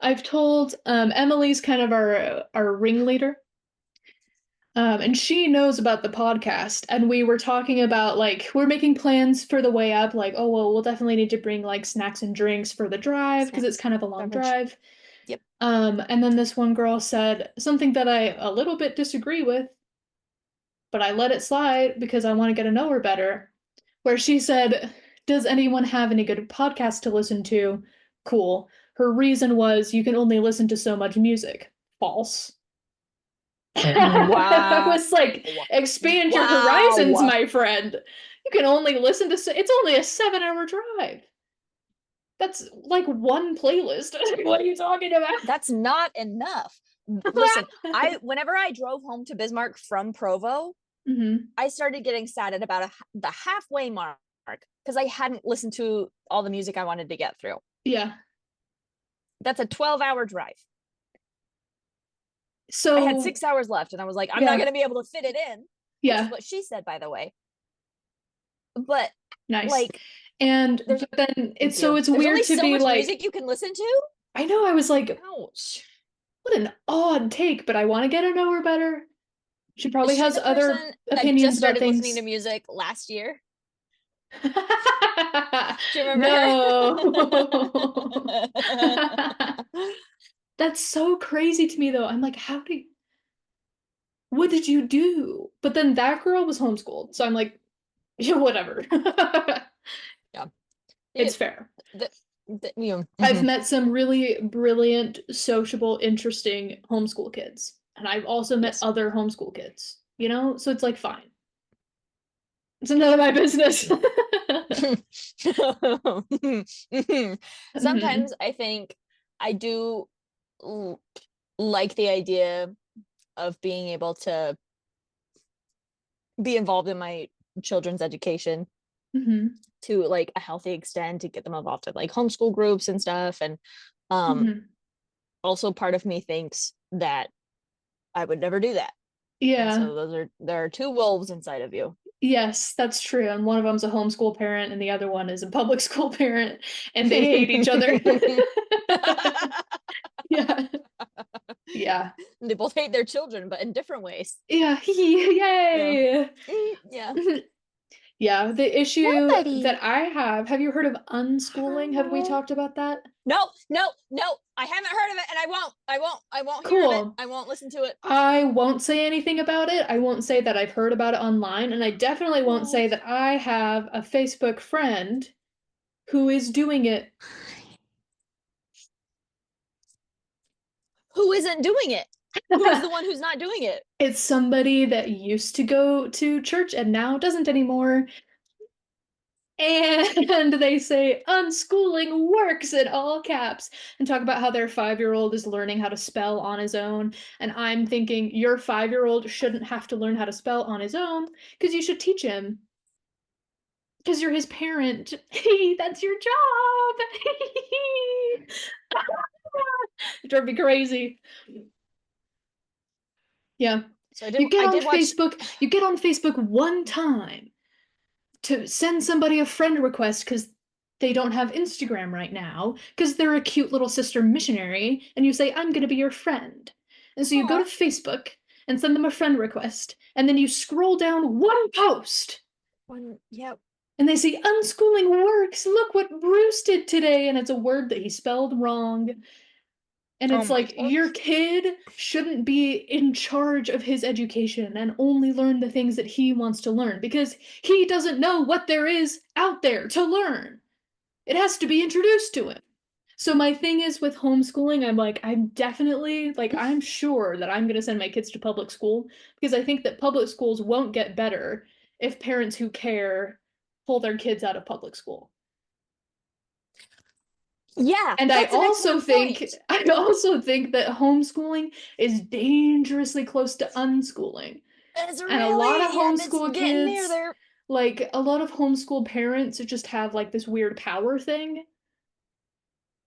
I've told Emily's kind of our ringleader. And she knows about the podcast, and we were talking about like we're making plans for the way up, like, oh well, we'll definitely need to bring like snacks and drinks for the drive because it's Snacks, kind of a long beverage. drive. Yep. And then this one girl said something that I a little bit disagree with, but I let it slide because I want to get to know her better. Where she said, "Does anyone have any good podcasts to listen to?" Cool. Her reason was you can only listen to so much music. False. I Wow. was like, expand your horizons, Wow. my friend. You can only listen to, it's only a 7 hour drive. That's like one playlist. What are you talking That's not enough. Listen, about? whenever I drove home to Bismarck from Provo, Hmm. I started getting sad at about the halfway mark because I hadn't listened to all the music I wanted to get through. Yeah. That's a 12-hour drive. I had So, 6 hours left, and I was like, I'm not yeah. going to be able to fit it in, which is Yeah. what she said, by the way. But Nice. like, And, there's but then thank it's so you. it's There's weird only to so be much music like, you can listen to. I know I was like, Ouch. what an odd take, but I want to get to know her better. She Is probably she has the other person that just opinions about started listening to things. music last year? Do you remember No. her? That's so crazy to me though. I'm like, what did you do? But then that girl was homeschooled. So I'm like, yeah, whatever. Yeah. It's It, fair. I've mhm. met some really brilliant, sociable, interesting homeschool kids. And I've also met Yes. other homeschool kids, you know? So it's like fine. It's none of my business. Sometimes Mhm. I think I do like the idea of being able to be involved in my children's education Mhm. to like a healthy extent, to get them involved in like homeschool groups and stuff. And um Mhm. also part of me thinks that I would never do that. And Yeah. so there are two wolves inside of you. Yes, that's true. And one of them's a homeschool parent, and the other one is a public school parent, and they hate each other. Yeah. Yeah. They both hate their children, but in different ways. Yeah. Yeah. Yay. Yeah. Yeah. The Yeah, issue buddy. that I have you heard of unschooling? Have we talked about that? No, no, no. I haven't heard of it, and I won't. I won't hear of it. Cool. I won't listen to it. I won't say anything about it. I won't say that I've heard about it online, and I definitely won't Oh. say that I have a Facebook friend who is doing it. Who isn't doing it? Who is the one who's not doing it? It's somebody that used to go to church and now doesn't anymore. And they say unschooling works in all caps and talk about how their 5 year old is learning how to spell on his own. And I'm thinking your 5 year old shouldn't have to learn how to spell on his own because you should teach him because you're his parent. That's your job. It drove me crazy. Yeah. So I did watch. You get on Facebook one time to send somebody a friend request because they don't have Instagram right now because they're a cute little sister missionary, and you say, I'm going to be your friend. And so you go to Aw. Facebook and send them a friend request, and then you scroll down one post One. Yep. and they say, unschooling works. Look what Bruce did today. And it's a word that he spelled wrong. And Oh it's my like your gosh. kid shouldn't be in charge of his education and only learn the things that he wants to learn because he doesn't know what there is out there to learn. It has to be introduced to him. So my thing is with homeschooling, I'm like, I'm definitely like, I'm sure that I'm going to send my kids to public school because I think that public schools won't get better if parents who care pull their kids out of public school. Yeah, And that's an excellent point. I also think that homeschooling is dangerously close to unschooling. It's And a lot of really, yeah, it's homeschool getting near kids, there. like a lot of homeschool parents just have like this weird power thing.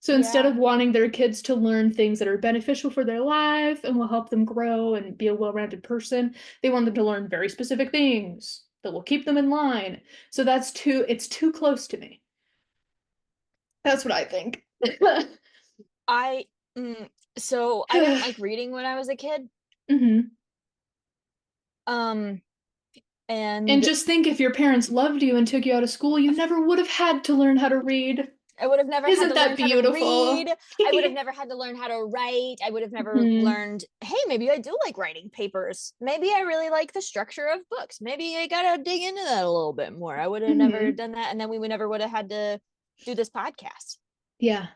So instead Yeah. of wanting their kids to learn things that are beneficial for their life and will help them grow and be a well-rounded person, they want them to learn very specific things that will keep them in line. So it's too close to me. That's what I think. I So I didn't like reading when I was a kid. Hmm. Um, And and just think, if your parents loved you and took you out of school, you never would have had to learn how to read. I would have never had Isn't to that learn how to read. beautiful? I would have never had to learn how to write. I would have never Hmm. learned, hey, maybe I do like writing papers. Maybe I really like the structure of books. Maybe I gotta dig into that a little bit more. I would have never Hmm. done that. And then we would never would have had to do this podcast. Yeah,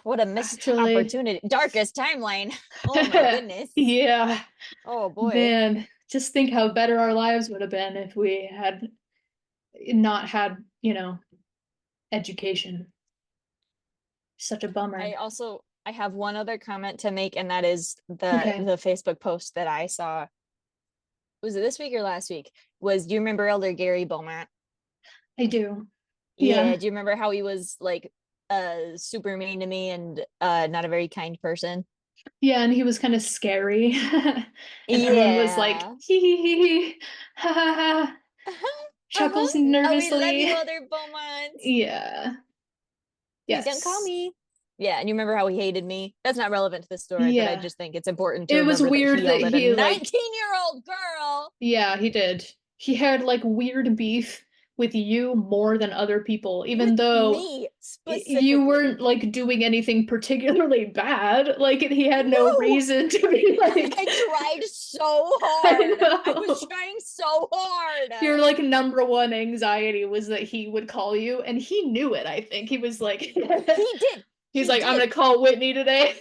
What a missed actually. opportunity. Darkest timeline. Oh my goodness. Yeah, Oh boy. man, just think how better our lives would have been if we had not had, education. Such a bummer. I have one other comment to make, and that is Okay, the Facebook post that I saw. Was it this week or last week? Do you remember Elder Gary Beaumont? I do. Yeah, Yeah. do you remember how he was like super mean to me and not a very kind person? Yeah, and he was kind of scary. And everyone was like, Yeah. hee hee hee hee, ha ha ha, chuckles Oh, we love you, nervously. Elder Beaumont. Yeah. Please don't call Yes. me. Yeah, and you remember how he hated me? That's not relevant to the story, but I Yeah. just think it's important to It was remember that he weird that yelled at a he, like, 19-year-old girl. yeah, he did. He had, like, weird beef with you more than other people, even With though me you specifically. weren't, like, doing anything particularly bad. Like, he had no No, reason to be like, I tried so I hard. I was know. trying so hard. Your, like, number one anxiety was that he would call you, and he knew it, I think. He was like, He did. he's He like, I'm gonna did. call Whitney today.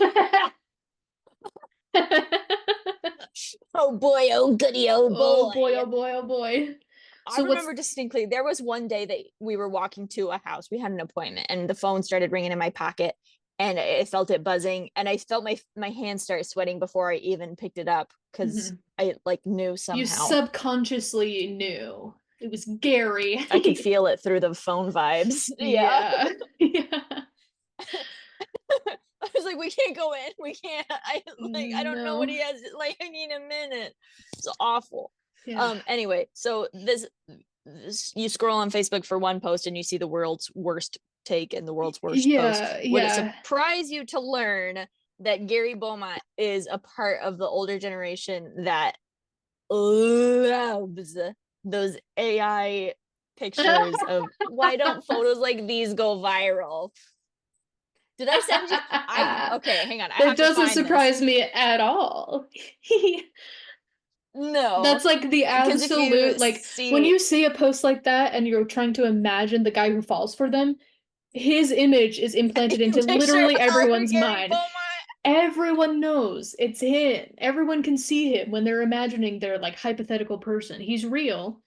Oh boy, oh goody, oh Oh boy. boy, oh boy, oh boy. I So what's remember distinctly there was one day that we were walking to a house. We had an appointment and the phone started ringing in my pocket and I felt it buzzing and I felt my hands start sweating before I even picked it up because Mhm. I like knew You somehow. subconsciously knew it was Gary. I could feel it through the phone vibes. Yeah. Yeah. Yeah. I was like, we can't go in. We can't. I don't know what No. he has. Like, I need a minute. It's awful. Yeah. Anyway, so you scroll on Facebook for one post and you see the world's worst take and the world's worst post. Yeah, Would it yeah. surprise you to learn that Gary Beaumont is a part of the older generation that loves those AI pictures of why don't photos like these go viral? Did I send you? I okay, hang on. I That have to doesn't find this. surprise me at all. That's No, like the because if you absolute, like, when see, you see a post like that and you're trying to imagine the guy who falls for them, his image is implanted you into picture literally Elder everyone's Gary mind. Beaumont. Everyone knows it's him. Everyone can see him when they're imagining their, like, hypothetical person. He's real,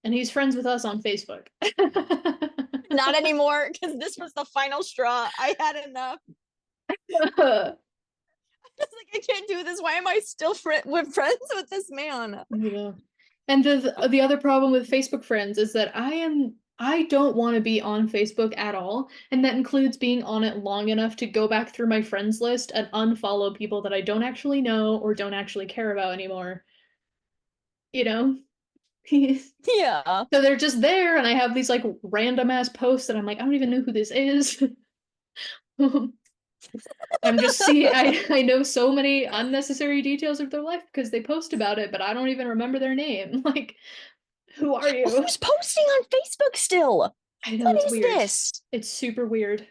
and he's friends with us on Facebook. Not anymore, because this was the final straw. I had enough. I was like, I can't do this. Why am I still with friends with this man? Yeah. And the other problem with Facebook friends is that I don't want to be on Facebook at all, and that includes being on it long enough to go back through my friends list and unfollow people that I don't actually know or don't actually care about anymore. You know? Yeah. So they're just there, and I have these, like, random ass posts and I'm like, I don't even know who this is. I'm just seeing I know so many unnecessary details of their life because they post about it, but I don't even remember their name. Like, who are you? Who's posting on Facebook still? I know, What it's is weird. this? It's super weird.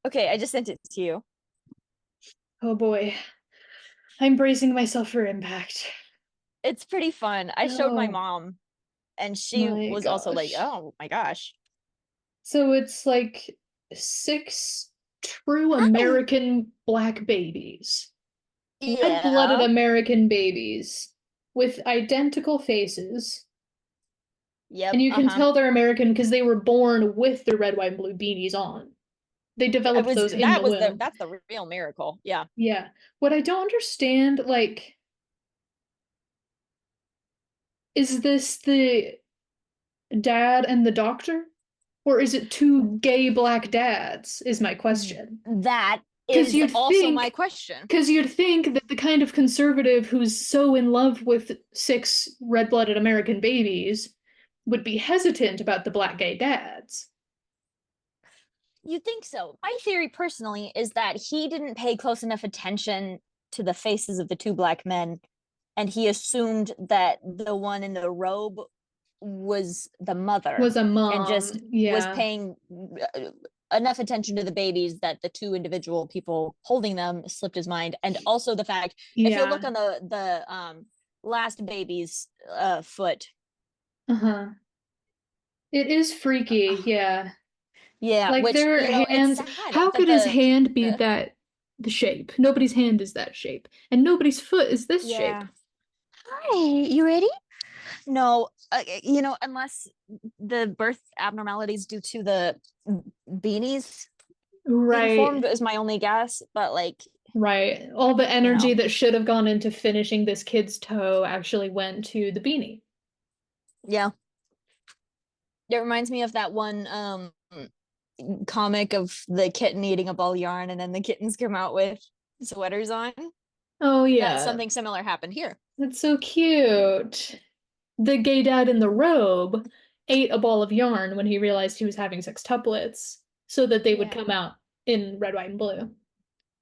Okay, I just sent it to you. Oh boy. I'm bracing myself for impact. It's pretty fun. I showed my Oh mom, and she my was also like, gosh. "Oh my gosh." So it's like 6 true American black babies. Red-blooded Yeah. American babies with identical faces. And Yep. you can Uh-huh. tell they're American because they were born with the red, white, and blue beanies on. They It developed was those in the womb. that's the real miracle. Yeah. Yeah. What I don't understand, like, is this the dad and the doctor? Or is it two gay black dads? Is my question. That Because is you'd also my think, question. because you'd think that the kind of conservative who's so in love with 6 red-blooded American babies would be hesitant about the black gay dads. You think so? My theory personally is that he didn't pay close enough attention to the faces of the two black men, and he assumed that the one in the robe was the mother Was a and mom. just was Yeah. paying enough attention to the babies that the two individual people holding them slipped his mind. And also the fact, if you look Yeah. on the last baby's foot. Uh-huh. It is freaky. Yeah. Yeah, Like which, their you know, it's hands, sad how that could his hand be the that the shape? Nobody's hand is that shape. And nobody's foot is this shape. yeah. Hi, you ready? No, you know, unless the birth abnormalities due to the beanies being Right. formed is my only guess, but like, Right. All the you energy know, that should have gone into finishing this kid's toe actually went to the beanie. yeah. It reminds me of that one comic of the kitten eating a ball of yarn and then the kittens come out with sweaters on. Oh That yeah. something similar happened here. That's so cute. The gay dad in the robe ate a ball of yarn when he realized he was having sextuplets so that they would Yeah. come out in red, white, and blue.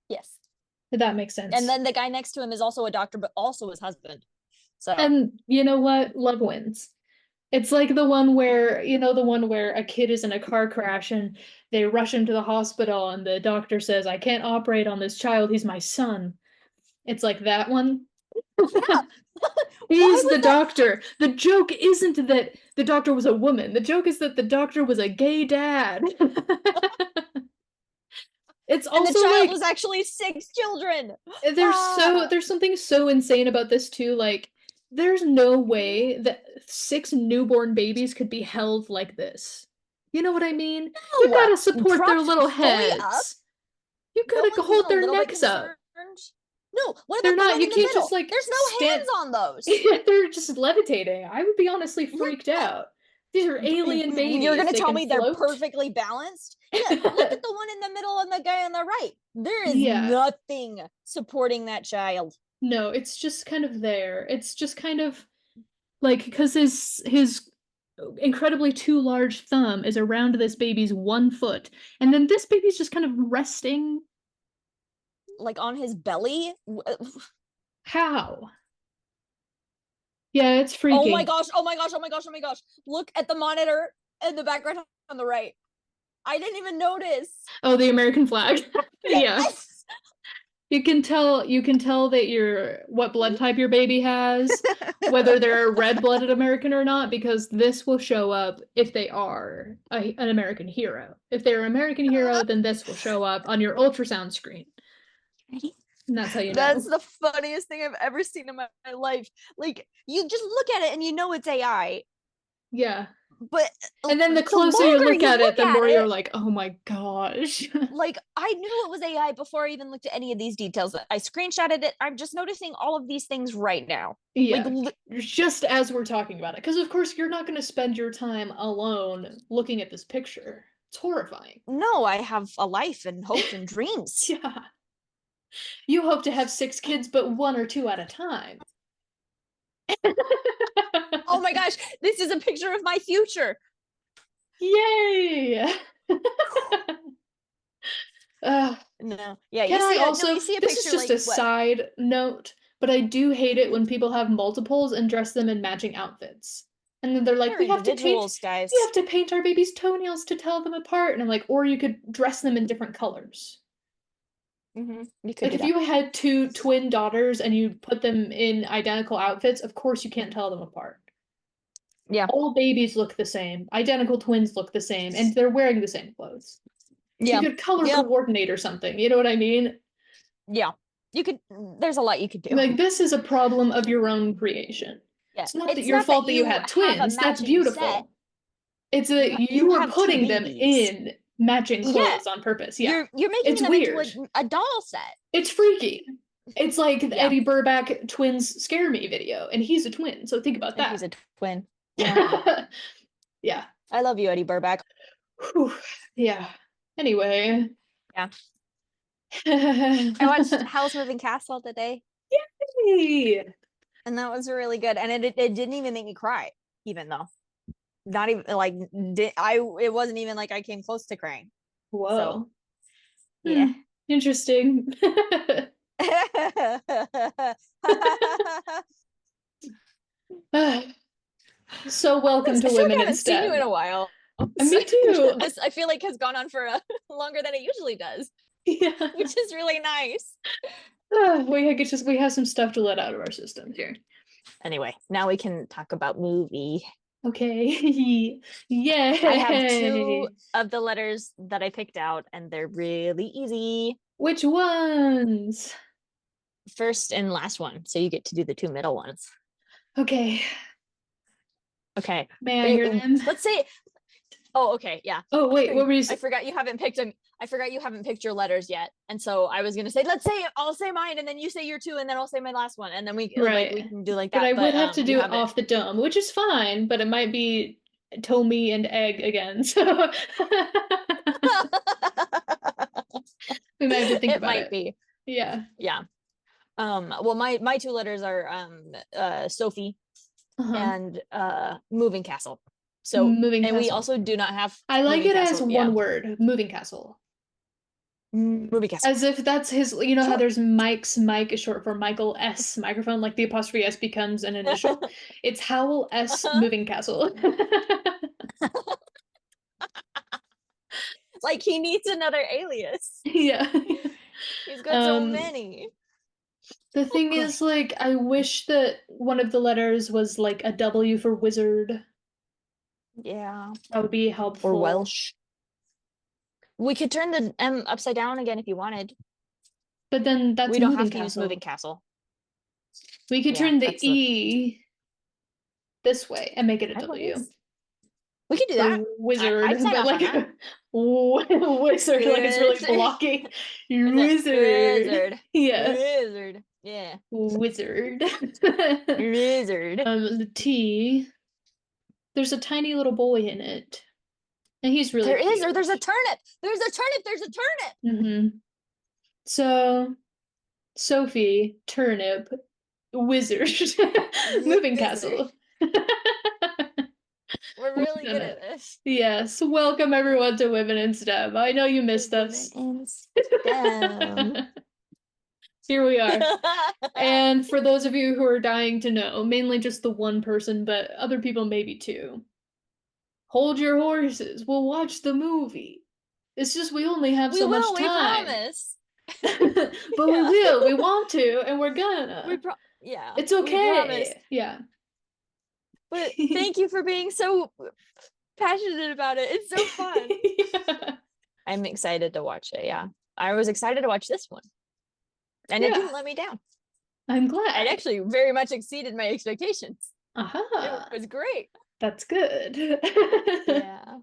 Yes. That makes And sense. then the guy next to him is also a doctor, but also his husband. So And you know what? Love wins. It's like the one where, the one where a kid is in a car crash and they rush him to the hospital and the doctor says, I can't operate on this child. He's my son. It's like that one. yeah. Why He's the was that? doctor. The joke isn't that the doctor was a woman. The joke is that the doctor was a gay dad. It's And the also child like was actually 6 children. there's Ah, there's something so insane about this too. Like there's no way that six newborn babies could be held like this. You know what I mean? You no, gotta support their propped little fully up. heads. You No gotta one's even hold a their little bit necks up. concerned. No, what They're about the not, one you in the can't just middle? like There's no stand. hands on those. They're just levitating. I would be honestly freaked Yeah. out. These are alien You're babies. gonna They tell can me they're float. perfectly balanced? Yeah, look at the one in the middle and the guy on the right. There is Yeah. nothing supporting that child. No, it's just kind of there. It's just kind of like because his incredibly too large thumb is around this baby's 1 foot, and then this baby's just kind of resting. Like on his belly. How? Yeah, it's Oh my freaky. gosh, oh my gosh, oh my gosh, oh my gosh. Look at the monitor in the background on the right. I didn't even notice. Oh, the American flag. Yeah. Yes. You can tell that your what blood type your baby has, whether they're a red-blooded American or not, because this will show up if they are an American hero. If they're an American hero, then this will show up on your ultrasound screen. Ready? And that's how you That's know. the funniest thing I've ever seen in my life. Like, you just look at it and you know it's AI, Yeah. but And then the the closer you longer look you at it, look the at more you're it, like, oh my gosh. like, I knew it was AI before I even looked at any of these details. I screenshotted it. I'm just noticing all of these things right now. Like, Yeah. Just as we're talking about it. Because, of course, you're not going to spend your time alone looking at this picture. It's horrifying. no, I have a life and hopes and dreams. Yeah. You hope to have 6 kids, but one or two at a time. Oh my gosh, this is a picture of my future. Yay! uh, No, yeah, can you I see no, also, you see a this is picture just like a what? side note, but I do hate it when people have multiples and dress them in matching outfits. And then they're like, They're individuals, we guys. have to paint our baby's toenails to tell them apart. And I'm like, or you could dress them in different colors. You could Like do if that. you had two twin daughters and you put them in identical outfits, of course you can't tell them apart. Yeah, All babies look the same. Identical twins look the same, and they're wearing the same clothes. You yeah, could color yeah, coordinate or something. You know what I mean? yeah. You could. There's a lot you could do. Like this is a problem of your own creation. Yeah, It's not that it's your not that fault that you you had have a twins. That's matching set. beautiful. It's You that you you were have two putting them babies. in matching Yeah, clothes on purpose. Yeah. you're making It's them into weird. a doll set. It's freaky. It's like the Yeah, Eddie Burback twins scare me video, and he's a twin, so think about and he's that. a twin. Yeah, Yeah. I love you, Eddie Burback. Whew. Yeah. Anyway. Yeah, I watched House Moving Castle today, Yay! and that was really good. And it didn't even make me cry, even though not even like I it wasn't even like I came close to crying. So Whoa. yeah. Interesting. So welcome to I feel like Women I in haven't seen you in STEM. a while. And So me too. this I feel like has gone on for longer than it usually does, Yeah. which is really nice. We have some stuff to let out of our systems here. Anyway, now we can talk about movie. Okay. I have two Yay. of the letters that I picked out, and they're really easy. Which ones? First and last one, so you get to do the two middle ones. Okay. Okay. May I hear them? Let's say. Oh, okay, yeah. Oh wait, what were you I saying? forgot you haven't picked them. I forgot you haven't picked your letters yet, and so I was gonna say, let's say I'll say mine, and then you say your two, and then I'll say my last one, and then we Right. can do like But that. I would But have to you do it haven't. off the dome, which is fine, but it might be Tommy and Egg again. So we might have to think It about might it. be, Yeah. yeah. Well, my two letters are Sophie Uh-huh. and moving castle. So, Moving and we castle. also do not have I like moving it as castle. Yeah, one word, moving castle. moving castle. As if that's his, you know how Sure. there's Mike's Mike is short for Michael S microphone, like the apostrophe S becomes an initial. It's Howell S Uh-huh. moving castle. Like he needs another alias. Yeah. He's got so Um, many. the thing Okay. is, like, I wish that one of the letters was like a W for wizard. Yeah. That would be Or helpful. Welsh. We could turn the M upside down again if you wanted. But then that's We don't moving have to use moving castle. castle. We could Yeah, turn the that's the E this way and make it a W sideways. We could do that. for wizard, I'd sign but off on like that. wizard, like it's really Good. blocky. It's a Wizard. wizard. Yeah. Wizard. Yeah. Wizard. Wizard. The T, there's a tiny little boy in it, and he's really There is, or cute. there's a turnip. There's a turnip. There's a turnip. So, Sophie, turnip, wizard, moving Wizard. castle. We're We've really done good at it. this. Yes, welcome everyone to Women in STEM. I know you missed Women us. in STEM. Here we are. And for those of you who are dying to know, mainly just the one person, but other people maybe too. Hold your horses. We'll watch the movie. It's just we only have We so much will. We time. promise. But we Yeah. will. We want to, and we're gonna. Yeah. It's We promise. okay. Yeah. But thank you for being so passionate about it. It's so fun. Yeah. I'm excited to watch it. Yeah. I was excited to watch this one, and it Yeah. didn't let me down. I'm It glad. actually very much exceeded my expectations. It Aha. was great. That's good. Yeah.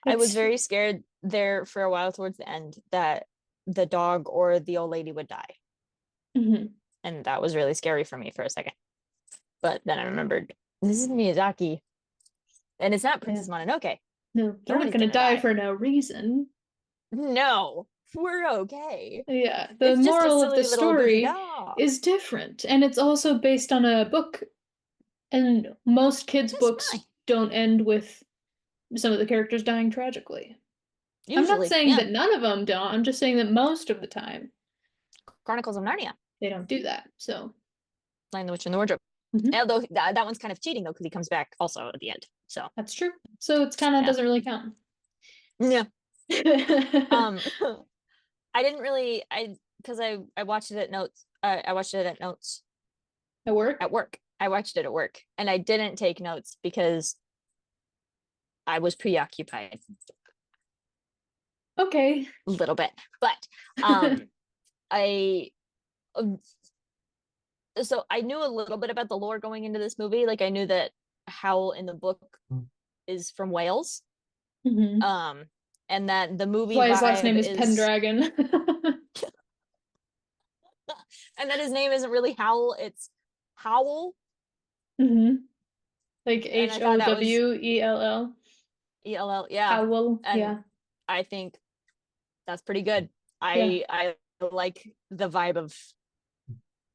I was It's very scared there for a while towards the end that the dog or the old lady would die. mhm. And that was really scary for me for a second. But then I remembered this is Miyazaki and it's not Yeah. Princess Mononoke. No, they're not Nobody's gonna gonna die die. for no reason. No, we're okay. Yeah, the It's just a moral of the silly little goofy story dog. is different, and it's also based on a book, and most kids' That's books fine. don't end with some of the characters dying tragically. I'm not Usually, saying yeah. that none of them don't, I'm just saying that most of the time Chronicles of Narnia, they don't do that. So, Lion the Witch and the Wardrobe. mhm, Although that one's kind of cheating though, because he comes back also at the end. So that's true. So it's kind of yeah. doesn't really count. Yeah. At Um I didn't really because I watched it at notes. I watched it at notes work? at work. I watched it at work, and I didn't take notes because I was preoccupied Okay. a little bit. But um, I so I knew a little bit about the lore going into this movie. Like I knew that Howl in the book is from Wales. Mhm. Um, and that the That's movie why his last name vibe is is, Pendragon. and that his name isn't really Howl, it's Howl. hmm Like And I thought that was Howell. ELL, yeah. Howell. And Yeah. I think that's pretty good. Yeah. I like the vibe of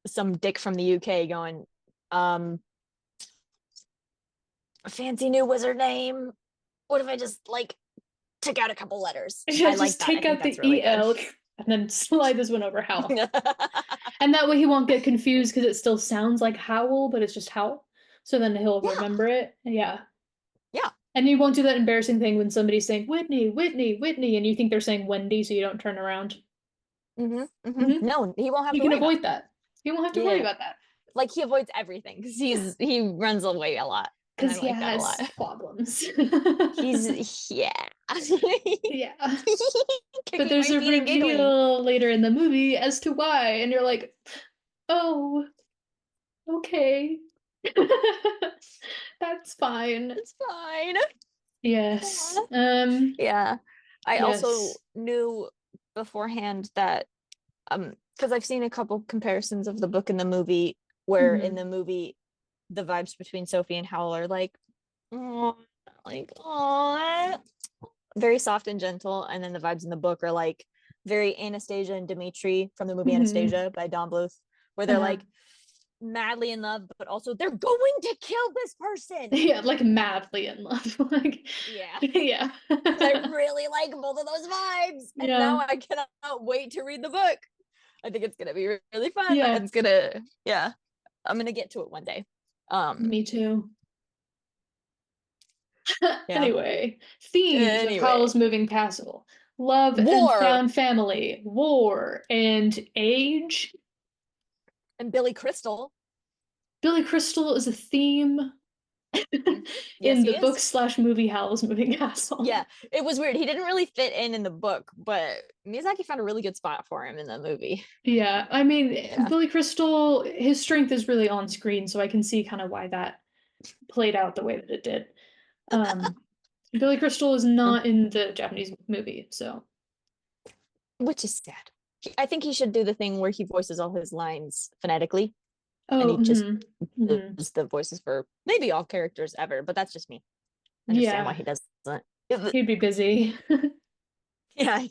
some dick from the UK going, um, fancy new wizard name. What if I just like took out a couple letters. Yeah, I like just that. I take think out that's the really good. EL and then slide this one over Howl. And that way he won't get confused because it still sounds like Howl, but it's just Howl. So then he'll Yeah. remember it. Yeah. Yeah. And you won't do that embarrassing thing when somebody's saying Whitney, Whitney, Whitney, and you think they're saying Wendy, so you don't turn around. No, he won't have He to can worry about avoid that. He won't have to worry Yeah. about that. Like he avoids everything because he runs away a lot. And I Because he like that a has lot. problems. Yeah. Yeah. But Kicking there's my a feet and giggling. reveal later in the movie as to why, and you're like, oh, okay. That's fine. It's fine. Yes. Yeah. I also Yes. knew beforehand that because I've seen a couple comparisons of the book and the movie where in Hmm. the movie the vibes between Sophie and Howl are oh, oh, very soft and gentle, and then the vibes in the book are like very Anastasia and Dimitri from the movie Hmm. Anastasia by Don Bluth, where they're Uh-huh. like madly in love, but also they're going to kill this person. Yeah, like madly in love. Like, Yeah. yeah. And I really like both of those vibes. And Yeah. now I cannot wait to read the book. I think it's gonna be really fun. Yeah. It's gonna, yeah, I'm gonna get to it one day. Me too. Yeah. Anyway, themes of Anyway, Howl's Moving Castle: love and War found family, war, and age. and Billy Crystal. Billy Crystal is a theme Yes, in the he book is. slash movie Howl's Moving Castle. Yeah, it was weird. He didn't really fit in the book, but Miyazaki found a really good spot for him in the movie. Yeah, I mean, Yeah. Billy Crystal, his strength is really on screen, so I can see kind of why that played out the way that it did. Um, Billy Crystal is not in the Japanese movie, so. Which is sad. I think he should do the thing where he voices all his lines phonetically and Oh, he just hmm. does the voices for maybe all characters ever, but that's just me. I understand why Yeah, he doesn't. he'd be busy. Yeah.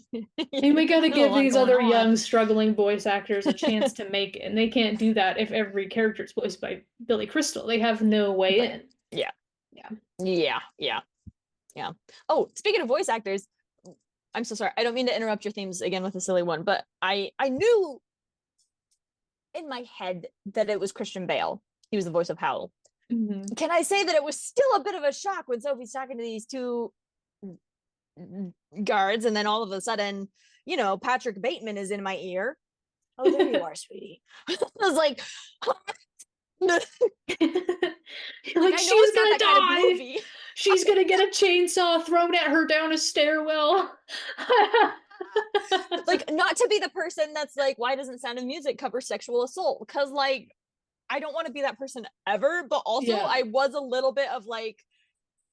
And we gotta There's a give lot these going other on. young, struggling voice actors a chance to make it, and they can't do that if every character is voiced by Billy Crystal. They have no way But in. yeah. Yeah. Yeah. Oh, speaking of voice actors, I'm so sorry. I don't mean to interrupt your themes again with a silly one, but I knew in my head that it was Christian Bale. He was the voice of Howl. Hmm. Can I say that it was still a bit of a shock when Sophie's talking to these two guards, and then all of a sudden, Patrick Bateman is in my ear. Oh, there you are, sweetie. I was like, like Like, I know she's it's not gonna that kind of die. movie. She's gonna get a chainsaw thrown at her down a stairwell. Like, not to be the person that's like, why doesn't Sound of Music cover sexual assault? Because like, I don't want to be that person ever, but also Yeah. I was a little bit of like,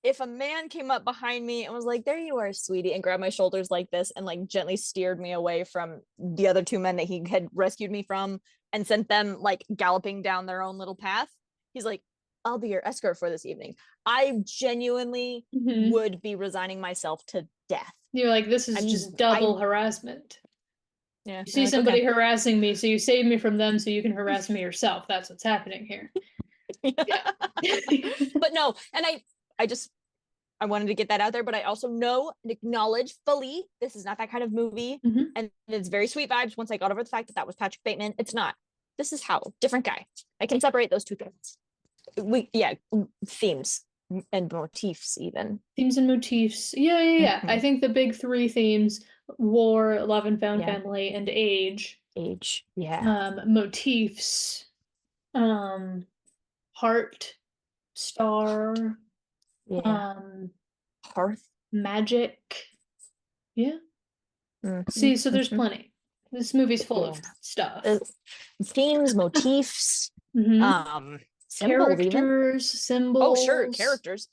if a man came up behind me and was like, there you are, sweetie, and grabbed my shoulders like this and like gently steered me away from the other two men that he had rescued me from and sent them like galloping down their own little path, he's like, I'll be your escort for this evening. I genuinely Hmm. would be resigning myself to death. You're like, this is just double I harassment. Yeah, You I'm see like, okay. somebody harassing me, so you save me from them so you can harass me yourself. That's what's happening here. Yeah. But no, and I wanted to get that out there, but I also know and acknowledge fully this is not that kind of movie. Hmm. And it's very sweet vibes once I got over the fact that that was Patrick Bateman. It's not. This is Howl, different guy. I can separate those two things. Yeah, themes and motifs, even. Themes and motifs. Yeah, yeah, yeah. I Mm-hmm. think the big three themes: war, love and found Yeah, family, and age. age. Yeah, Motifs. Um, heart, star, yeah. um, Hearth. magic. Yeah. Mm-hmm. See, so there's Mm-hmm. plenty. This movie's full Yeah. of stuff. Themes, motifs, Hmm. um, symbols, even. Characters, Oh, sure, symbols, characters,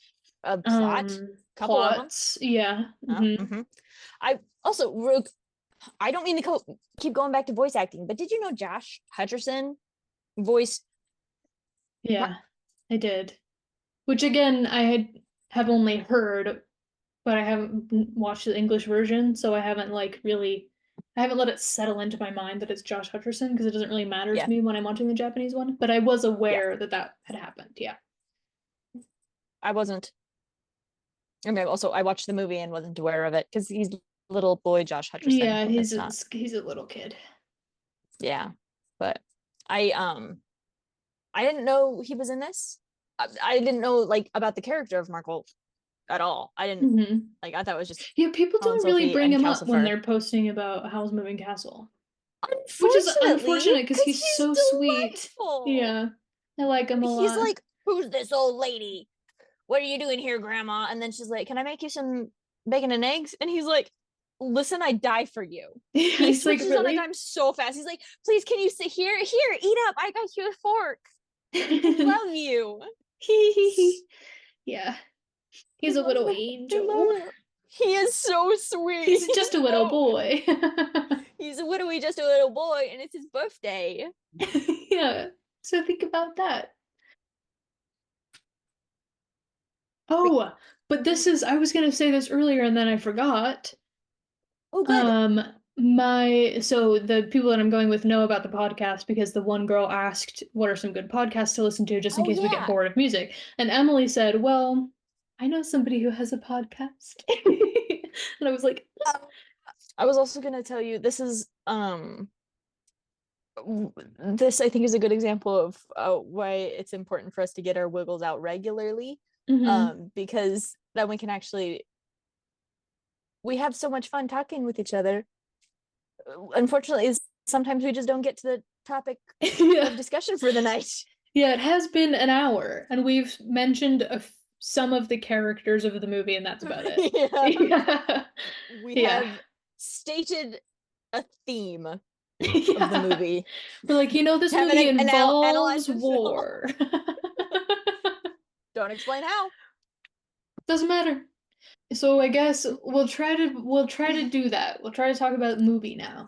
a plot, couple of them. plots. Yeah. Hmm. Mm-hmm. I also, I don't mean to keep going back to voice acting, but did you know Josh Hutcherson voiced? Yeah, I did. Which again, have only heard, but I haven't watched the English version, so I haven't like really, I haven't let it settle into my mind that it's Josh Hutcherson because it doesn't really matter to Yeah, me when I'm watching the Japanese one. But I was yeah. aware that that had happened. Yeah. I wasn't. I mean, also I watched the movie and wasn't aware of it because he's little boy Josh Hutcherson. Yeah, That's not. he's a little kid. Yeah, but I I didn't know he was in this. I didn't know like about the character of Markle at all. I didn't Hmm. like. I thought it was just Yeah, people Helen don't really Sophie bring and him up when Calcifer. they're posting about Howl's Moving Castle, which is Unfortunately, unfortunate because because he's so he's sweet. delightful. Yeah, I like him a He's lot. like, "Who's this old lady? What are you doing here, Grandma?" And then she's like, "Can I make you some bacon and eggs?" And he's like, "Listen, I die for you." Yeah, He he's like, switches on a really? dime so fast. He's like, "Please, can you sit here? Here, eat up. I got you a fork. I love you." Yeah, I he's a love little him. I angel. love him. He is so sweet. He's just a little No, boy. he's literally just a little boy, and it's his birthday. Yeah. So think about that. But Oh, but this is, I was gonna say this earlier and then I forgot. oh, good. Um, so the people that I'm going with know about the podcast because the one girl asked, what are some good podcasts to listen to just in Oh case we get yeah. bored of music? And Emily said, well, I know somebody who has a podcast. And I was like, I was also gonna tell you this is this I think is a good example of why it's important for us to get our wiggles out regularly, mm-hmm. because then we can actually we have so much fun talking with each other. Unfortunately, sometimes we just don't get to the topic Yeah. of discussion for the night. Yeah, it has been an hour, and we've mentioned some of the characters of the movie, and that's about it. Yeah, Yeah. we Yeah. have stated a theme of the Yeah. movie. We're like, this Haven't movie analyzed involves the film. war. Don't explain how. Doesn't matter. So I guess we'll try to do that. We'll try to talk about the movie now.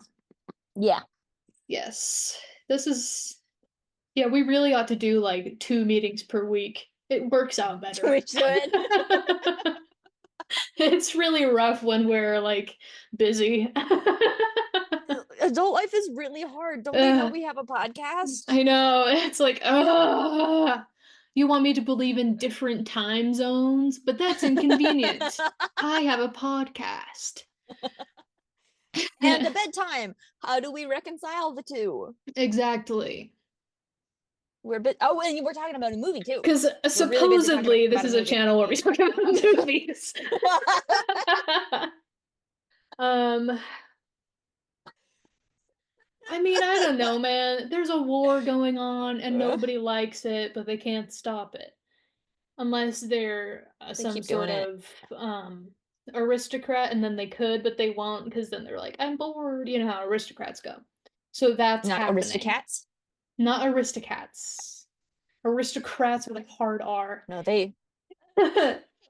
Yeah, Yes. This is Yeah, we really ought to do like 2 meetings per week. It works out better. we should. It's really rough when we're like busy. Adult life is really hard. Don't they know uh, we have a podcast? I know. It's like, you want me to believe in different time zones, but that's inconvenient. I have a podcast. And a bedtime. How do we reconcile the two? Exactly. We're bit. Oh, and we're talking about a movie too. Because We're really busy talking supposedly this about a is a movie. channel where we talk about movies. um, I mean, I don't know, man. There's a war going on and nobody likes it, but they can't stop it. Unless they're They some keep doing sort it. of aristocrat, and then they could, but they won't because then they're like, I'm bored. You know how aristocrats go. So that's Not happening. Aristocats. Not aristocrats. Aristocrats with a hard R. No, they.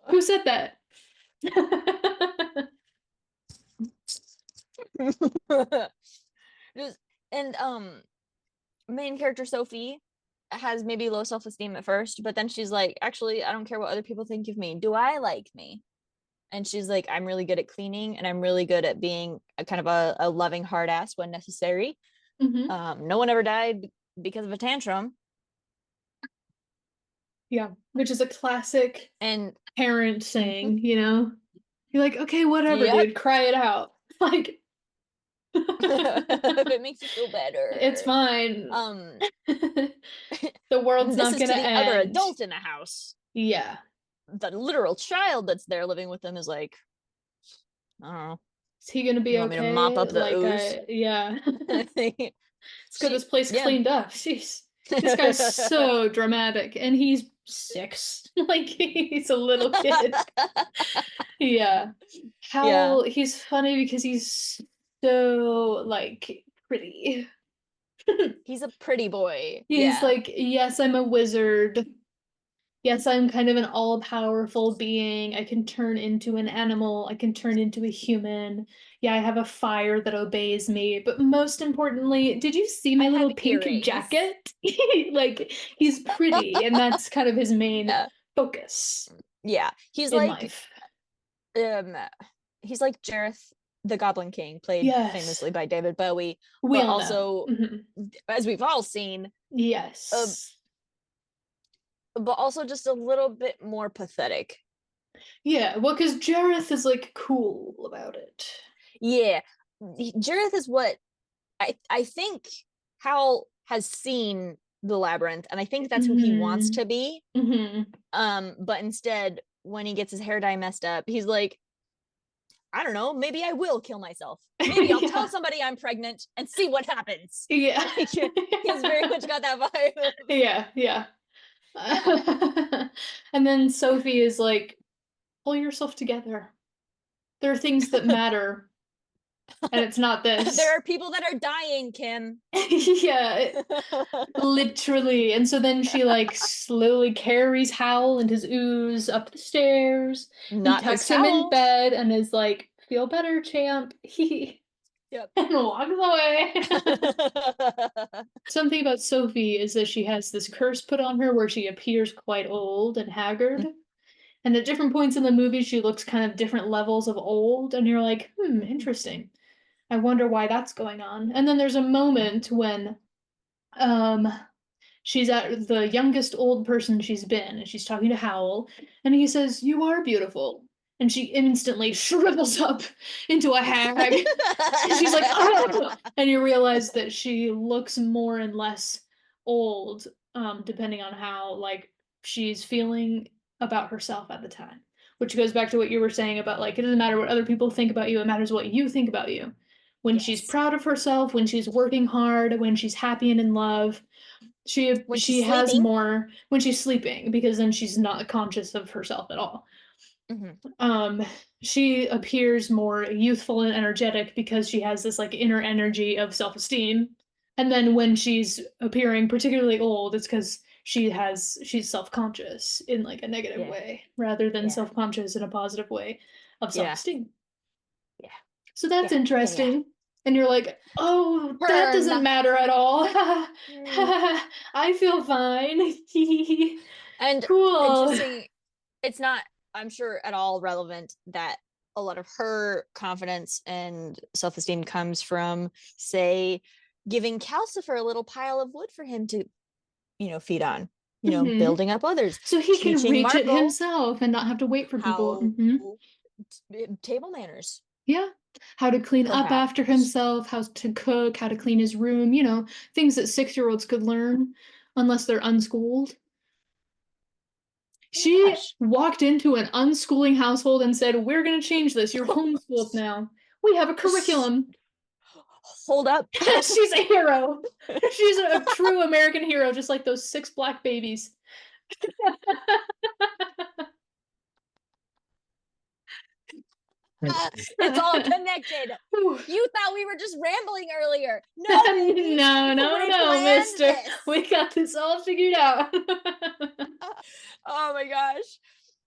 Who said that? Just, and main character Sophie has maybe low self-esteem at first, but then she's like, actually, I don't care what other people think of me. Do I like me? And she's like, I'm really good at cleaning and I'm really good at being a kind of a loving hard ass when necessary. Hmm. No one ever died because of a tantrum. Yeah, which is a classic And parent mhm, saying, You're like, okay, whatever, yep. dude, cry it out. Like, If it makes you feel it's better. fine. Um, The world's this not is to gonna the other end. adult in the house. Yeah. The literal child that's there living with them is like, I don't know. Is he gonna You be want me to mop okay? up the Like, ooze? yeah. Let's get She, this place yeah. cleaned up. Jeez. This guy's so dramatic, and he's 6. Like, he's a little kid. Yeah. Yeah. He's funny because he's so, like, pretty. He's a pretty boy. He's Yeah. like, yes, I'm a wizard. Yes, I'm kind of an all-powerful being. I can turn into an animal. I can turn into a human. Yeah, I have a fire that obeys me. But most importantly, did you see I my have little pink earrings. jacket? Like, he's pretty, and that's kind of his main Yeah. focus Yeah. in life. Um he's like Jareth the Goblin King, played Yes, famously by David Bowie, we but all know. also Mhm. as we've all seen, um, Yes. but also just a little bit more pathetic. Yeah, well, because Jareth is like cool about it. Yeah, Jareth is what I think Hal has seen the labyrinth, and I think that's who he wants Hmm. to be. Hmm. But instead, when he gets his hair dye messed up, he's like, I don't know, maybe I will kill myself. Maybe I'll tell Yeah. somebody I'm pregnant and see what happens. Yeah. Like he's very much got that vibe. Yeah, yeah. Yeah. And then Sophie is like, pull yourself together. There are things that matter, and it's not There this. are people that are dying, Kim. Yeah, literally. And so then she like slowly carries Howl and his ooze up the stairs and Not his tucks him in towel. bed and is like, feel better, champ. Yep. And walks away. Something about Sophie is that she has this curse put on her where she appears quite old and haggard. And at different points in the movie, she looks kind of different levels of old. And you're like, interesting. I wonder why that's going on. And then there's a moment when um, she's at the youngest old person she's been, and she's talking to Howl, and he says, "You are beautiful." And she instantly shrivels up into a hag. She's like, oh! And you realize that she looks more and less old, depending on how like she's feeling about herself at the time. Which goes back to what you were saying about like it doesn't matter what other people think about you, it matters what you think about you. When she's Yes. proud of herself, when she's working hard, when she's happy and in love, When she's she has sleeping. more when she's sleeping because then she's not conscious of herself at all. Mm-hmm. um she appears more youthful and energetic because she has this like inner energy of self-esteem, and then when she's appearing particularly old it's because she's self-conscious in like a negative Yeah. way rather than Yeah. self-conscious in a positive way of Yeah. self-esteem. Yeah. So that's Yeah. Yeah. Yeah. interesting. And you're like, oh, that doesn't Burn. matter at all. Mm. I feel fine. And Cool. interesting, it's not, I'm sure, at all relevant that a lot of her confidence and self-esteem comes from, say, giving Calcifer a little pile of wood for him to, feed on, Hmm. building up others, So he can teaching reach it Marco himself and not have to wait for people. how Hmm. table manners, Yeah. How to clean up after perhaps. himself, how to cook, how to clean his room, things that 6-year-olds could learn unless they're unschooled. Oh my She gosh. walked into an unschooling household and said, "We're going to change this. You're homeschooled now. We have a curriculum." Hold up. She's a hero. She's a true American hero, just like those 6 black babies. It's all connected. You thought we were just rambling earlier. No, baby. No, no, We no, planned mister. this. We got this all figured out. Oh my gosh.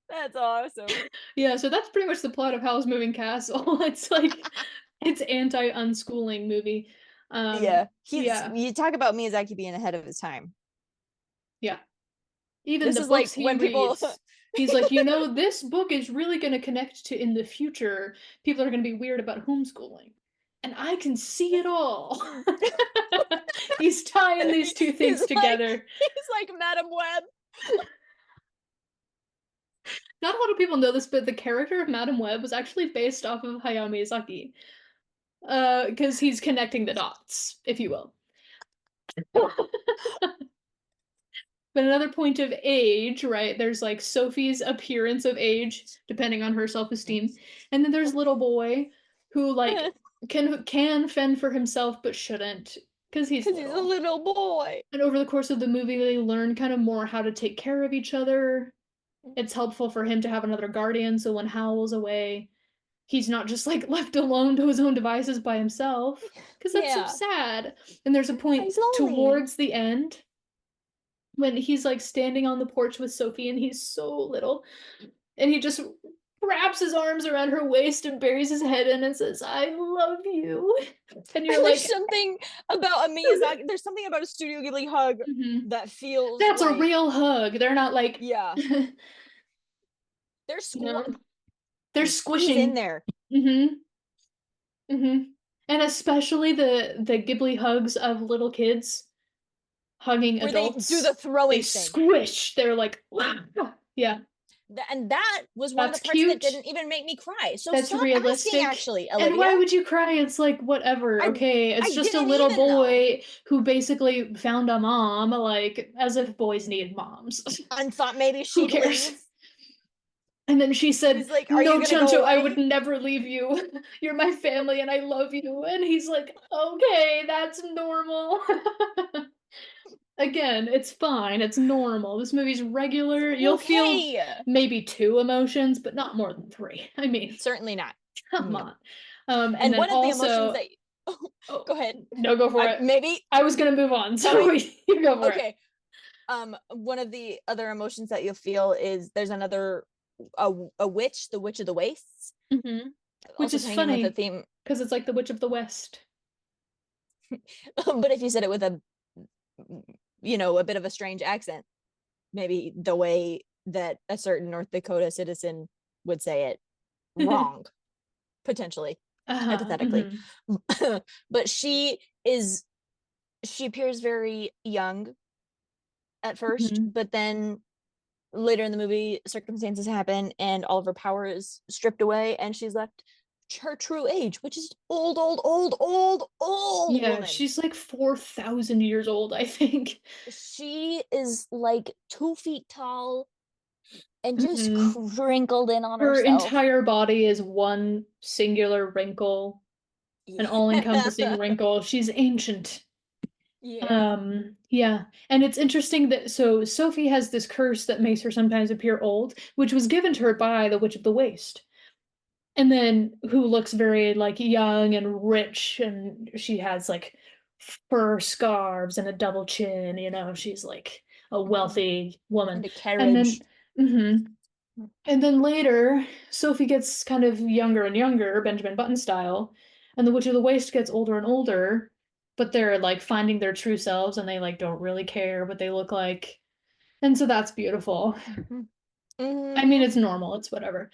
That's awesome. Yeah, so that's pretty much the plot of Howl's Moving Castle. It's like it's anti-unschooling movie. Yeah. Yeah, You talk about Miyazaki being ahead of his time. yeah. Even This the is like books he when people reads, he's like, this book is really going to connect to in the future. People are going to be weird about homeschooling. And I can see it all. He's tying these two he's things like together. he's like Madam Web. Not a lot of people know this, but the character of Madame Web was actually based off of Hayao Miyazaki. Because he's connecting the dots, if you will. But another point of age, right? There's like Sophie's appearance of age, depending on her self-esteem, and then there's little boy who like can fend for himself but shouldn't because he's Because he's a little. little boy. And over the course of the movie, they learn kind of more how to take care of each other. It's helpful for him to have another guardian, so when Howl's away, he's not just like left alone to his own devices by himself, because that's so Yeah. sad. And there's a point He's lonely. towards the end when he's like standing on the porch with Sophie and he's so little and he just wraps his arms around her waist and buries his head in and says, "I love you." And you're And there's like, something about a Miyazaki, there's something about a Studio Ghibli hug mm-hmm. that feels That's a like, real hug. They're not like, yeah, you they're they're he's in squishing. there. Mm-hmm. Mm-hmm. And especially the Ghibli hugs of little kids hugging Where they do adults. the They throwing thing. squish. They're like, yeah. And that was one of That's the parts that cute. didn't even make me cry. So That's stop asking, realistic. actually, And Olivia. why would you cry? It's like, whatever, I okay? It's I just a didn't little even know boy who basically found a mom, like, as if boys need moms. and thought maybe Who she'd cares? leave. And then she said, He's like, "Are "No, you gonna go Chuncho, I would away?" never leave you. You're my family and I love you." And he's like, "Okay, that's normal." Again, it's fine. It's normal. This movie's regular. You'll feel Okay. maybe two emotions, but not more than three. I mean, Certainly not. come No. on. And And then one of the emotions also, that oh, go ahead. no, go for I it. maybe I was gonna move on, tell so me. you go for it. Okay. One of the other emotions that you'll feel is there's another a witch, the Witch of the Wastes, Hmm. Which also is tying in with the funny theme. because it's like the Witch of the West. But if you said it with a a bit of a strange accent, maybe the way that a certain North Dakota citizen would say it wrong, potentially, Uh-huh. hypothetically. Hmm. But she appears very young at first, Hmm. but then later in the movie, circumstances happen and all of her power is stripped away, and she's left her true age, which is old, old, old, old, old Yeah, woman. she's like 4,000 years old, I think. She is like 2 feet tall and just Hmm. crinkled in on Her herself. entire body is one singular wrinkle, an all-encompassing Yeah. wrinkle. She's ancient. Yeah. Yeah. And it's interesting that so Sophie has this curse that makes her sometimes appear old, which was given to her by the Witch of the Waste. And then who looks very like young and rich, and she has like fur scarves and a double chin, she's like a Mhm. wealthy woman. And a And carriage. then mhm. And then later, Sophie gets kind of younger and younger, Benjamin Button style, and the Witch of the Waste gets older and older, but they're like finding their true selves and they like don't really care what they look like. And so that's beautiful. Mhm. I mean, Mhm. it's normal, it's whatever.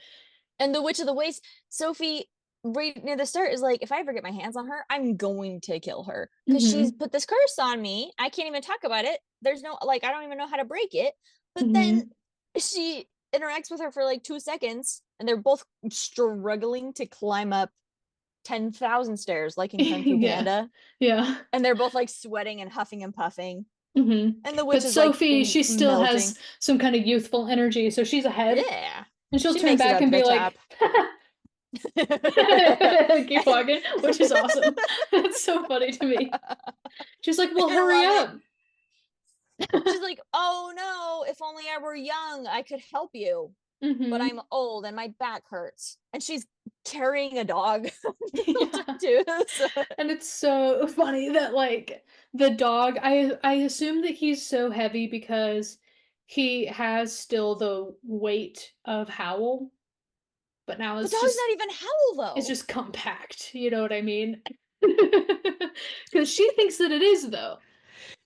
And the Witch of the Waste, Sophie, right near the start, is like, if I ever get my hands on her, I'm going to kill her because she's Hmm. put this curse on me. I can't even talk about it. There's no, like, I don't even know how to break it. But then Hmm. she interacts with her for like 2 seconds, and they're both struggling to climb up 10,000 stairs, like in Kung Fu Yeah. Panda. Yeah. And they're both like sweating and huffing and puffing. Hmm. And the witch But is like Sophie, she still has melting. some kind of youthful energy, so she's ahead. Yeah. And she'll She turn makes it back up to and the be top. like, keep walking, which is awesome. That's so funny to me. She's like, well, I hurry love it. up. She's like, "Oh no, if only I were young, I could help you. But Hmm. I'm old and my back hurts." And she's carrying a dog Yeah. too. So, And it's so funny that like the dog, I assume that he's so heavy because he has still the weight of Howl, but now the it's dog's just not even Howl it's though. just compact, you know what I mean? Because she thinks that it is though.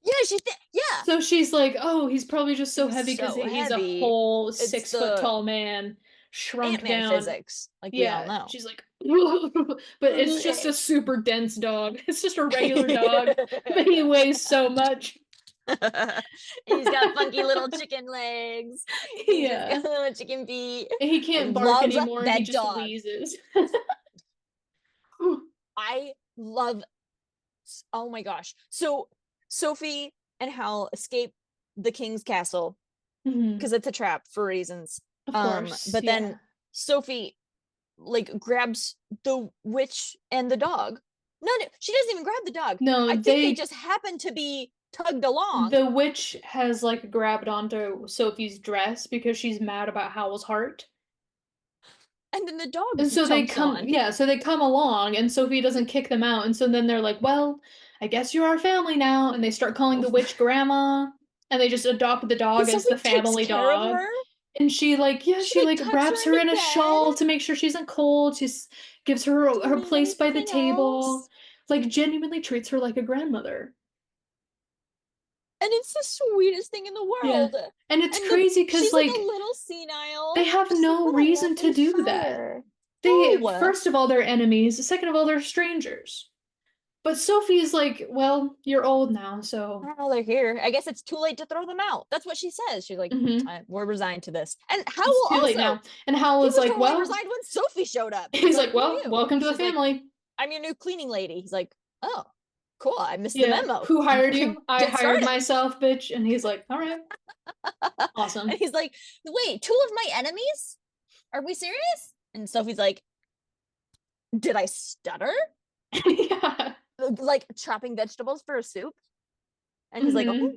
Yeah, yeah. So she's like, oh, he's probably just so He's heavy because so he's a heavy. whole It's 6 foot the tall man shrunk Ant-Man down. physics, like we all Yeah, know. she's like, but it's just a super dense dog. It's just a regular dog, but he weighs so much. He's got funky little chicken legs. He's just Yeah. got little chicken feet. And he I can't bark love anymore. He that just dog. wheezes. I love, oh my gosh. So Sophie and Hal escape the king's castle Mhm. because it's a trap for reasons. Of course, But then yeah. Sophie like grabs the witch and the dog. No, no, she doesn't even grab the dog. No, I think they just happen to be tugged along. the witch has like grabbed onto Sophie's dress because she's mad about Howl's heart. And then the dog And so they jumps come, on. yeah, so they come along, and Sophie doesn't kick them out. And so then they're like, well, I guess you're our family now. And they start calling the witch grandma, and they just adopt the And dog as the Sophie takes family care of dog. her. And she like, yeah, She she like like tucks her wraps her into in a bed. shawl to make sure she isn't cold. Gives her Doesn't her need place by the anything table, else. like genuinely treats her like a grandmother. And it's the sweetest thing in the Yeah. world. And it's And the crazy because she's like a like little they senile. have She's like, no what a reason to lovely do that. fur. They No. first of all they're enemies, second of all they're strangers. But Sophie's like, well, you're old now, so. Oh, they're here. I guess it's too late to throw them out. That's what she says. She's like, Mhm. we're resigned to this. And It's Howell too late also, now. And Hal he was was like, totally well, resigned when Sophie showed up. he's like, Who well, knew? welcome to the She's like, family. I'm your new cleaning lady. He's like, oh, cool. I missed the Yeah. memo. Who hired you? I Get hired started. myself, bitch. And he's like, all right, And awesome. he's like, wait, two of my enemies? Are we serious? And Sophie's like, did I stutter? Yeah. Like chopping vegetables for a soup? And he's like, okay, Hmm.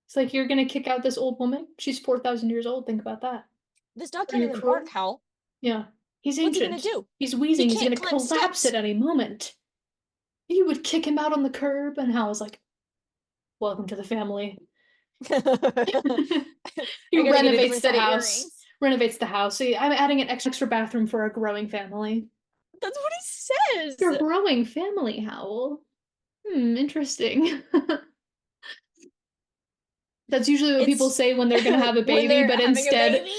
It's like, you're gonna kick out this old woman? She's 4,000 years old. Think about that. this dog Are can't you even bark, cruel? Hal. Yeah. He's What's he gonna ancient. do? He's He wheezing. He's can't gonna climb collapse at steps. any moment. You would kick him out on the curb, and Hal was like, welcome to the family. He I gotta get a renovates different the set of house. earrings. Renovates the house. See, I'm adding an extra bathroom for a growing family. That's what he Your says. growing family, Howl. Interesting. That's usually what people It's say when they're gonna have a when baby, they're but having a instead, baby.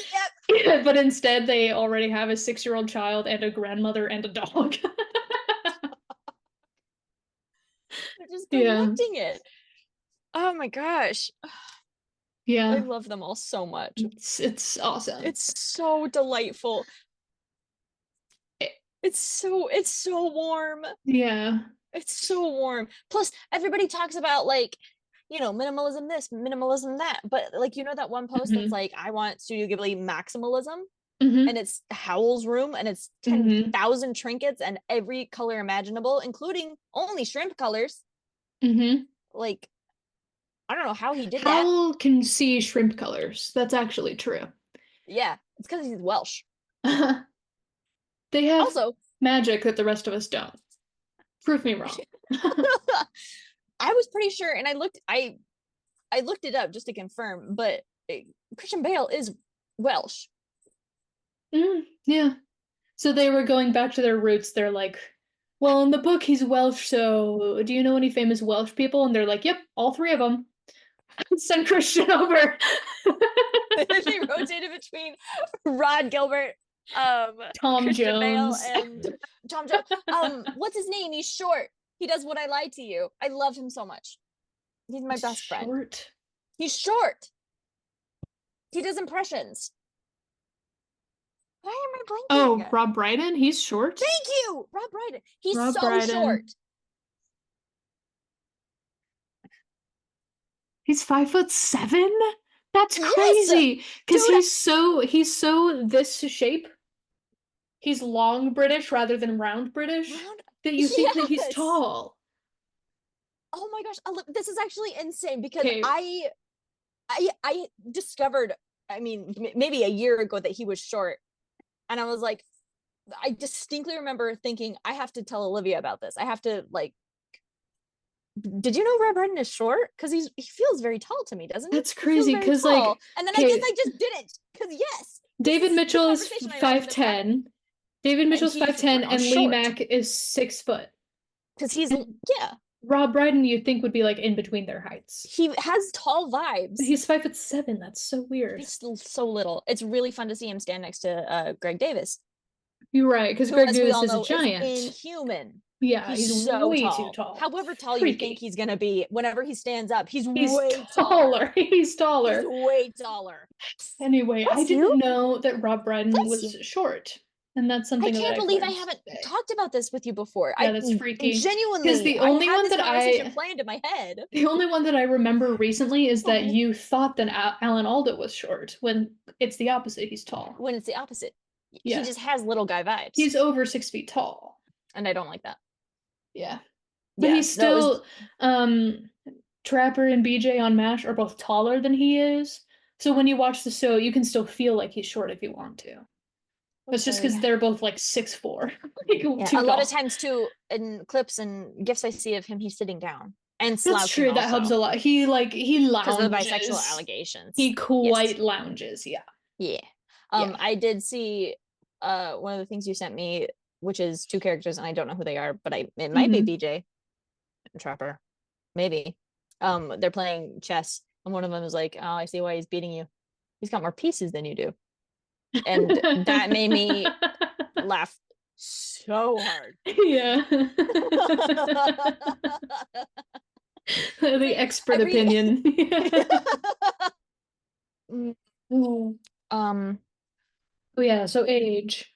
Yep. but instead they already have a 6-year-old child and a grandmother and a dog. They're just Yeah, collecting it. Oh my gosh. I yeah, love them all so much. it's awesome. It's so delightful. It's so warm. Yeah. It's so warm. Plus, everybody talks about like, minimalism this, minimalism that. But like, that one post that's Hmm. like, I want Studio Ghibli maximalism, and Hmm. it's Howl's room, and it's Hmm. 10,000 trinkets and every color imaginable, including only shrimp colors. Hmm. Like, I don't know how he did that. Howl can see shrimp colors. That's actually true. Yeah, it's because he's Welsh. They have Also, magic that the rest of us don't. Prove me wrong. I was pretty sure, and I looked it up just to confirm, but Christian Bale is Welsh. Yeah. So they were going back to their roots. They're like, well, in the book, he's Welsh, so do you know any famous Welsh people? And they're like, yep, all three of them. Send Christian over. They rotated between Rod Gilbert, Tom Christian Bale, Jones. and Tom Jones. What's his name? He's short. He does What I Lied to You. I love him so much. He's my best friend. Short. He's short. He does impressions. Why am I Oh, blanking? Rob Brydon? He's short? Thank you, Rob Brydon. He's Rob so short. Brydon. He's 5'7"? That's Yes, crazy. Because dude. he's so this shape. He's long British rather than round British Round. that you think that he's Yes. tall. Oh my gosh, this is actually insane because Okay. I discovered, I mean, maybe a year ago that he was short, and I was like, I distinctly remember thinking, I have to tell Olivia about this. I have to like. Did you know Rob Brydon is short? Because he feels very tall to me, doesn't he? That's He feels crazy very because tall, like and then I guess okay, I just didn't. Because yes, this David is the Mitchell is conversation I imagine us having, 5'10". David and Mitchell's he's 5'10" and Lee short Mack is 6 foot. because he's And yeah, Rob Brydon you'd think would be like in between their heights. he has tall But vibes. he's 5'7". That's so weird. He's so little. It's really fun to see him stand next to Greg Davis, You're right, because who, Greg as we Davis all is a know, is giant. inhuman. Yeah, He's he's so way too tall. tall. However tall you think Freaky. he's gonna be, whenever he stands up, he's He's way taller. taller. He's He's taller. way taller. Anyway, I Bless you. didn't know that Rob Brydon Bless was you. short. And that's I something that can't I've believe I learned haven't today. talked about this with you before. Yeah, I that's freaky. Because genuinely, I had this conversation planned in my head. the only one that I remember recently is that Oh, you thought that Alan Alda was short when it's the opposite. He's tall. when it's the opposite. He Yeah, just has little guy vibes, he's over 6 feet tall. and I don't like that. Yeah, but Yeah, he's no, it was still Trapper and BJ on MASH are both taller than he is. So when you watch the show, you can still feel like he's short if you want to. It's just okay. because they're both like 6'4", like Yeah, a too lot of tall. times too, in clips and gifs I see of him, he's sitting down and That's slouching true. That helps also a lot. He because of the bisexual lounges. allegations. He Yes. quite lounges. Yeah. Yeah. Yeah. I did see one of the things you sent me, which is two characters, and I don't know who they are, but it might be Hmm. BJ and Trapper. Maybe. They're playing chess, and one of them is like, "Oh, I see why he's beating you. He's got more pieces than you do." And that made me laugh so hard. Yeah. The Like expert every opinion. Mm, um Oh yeah, so age.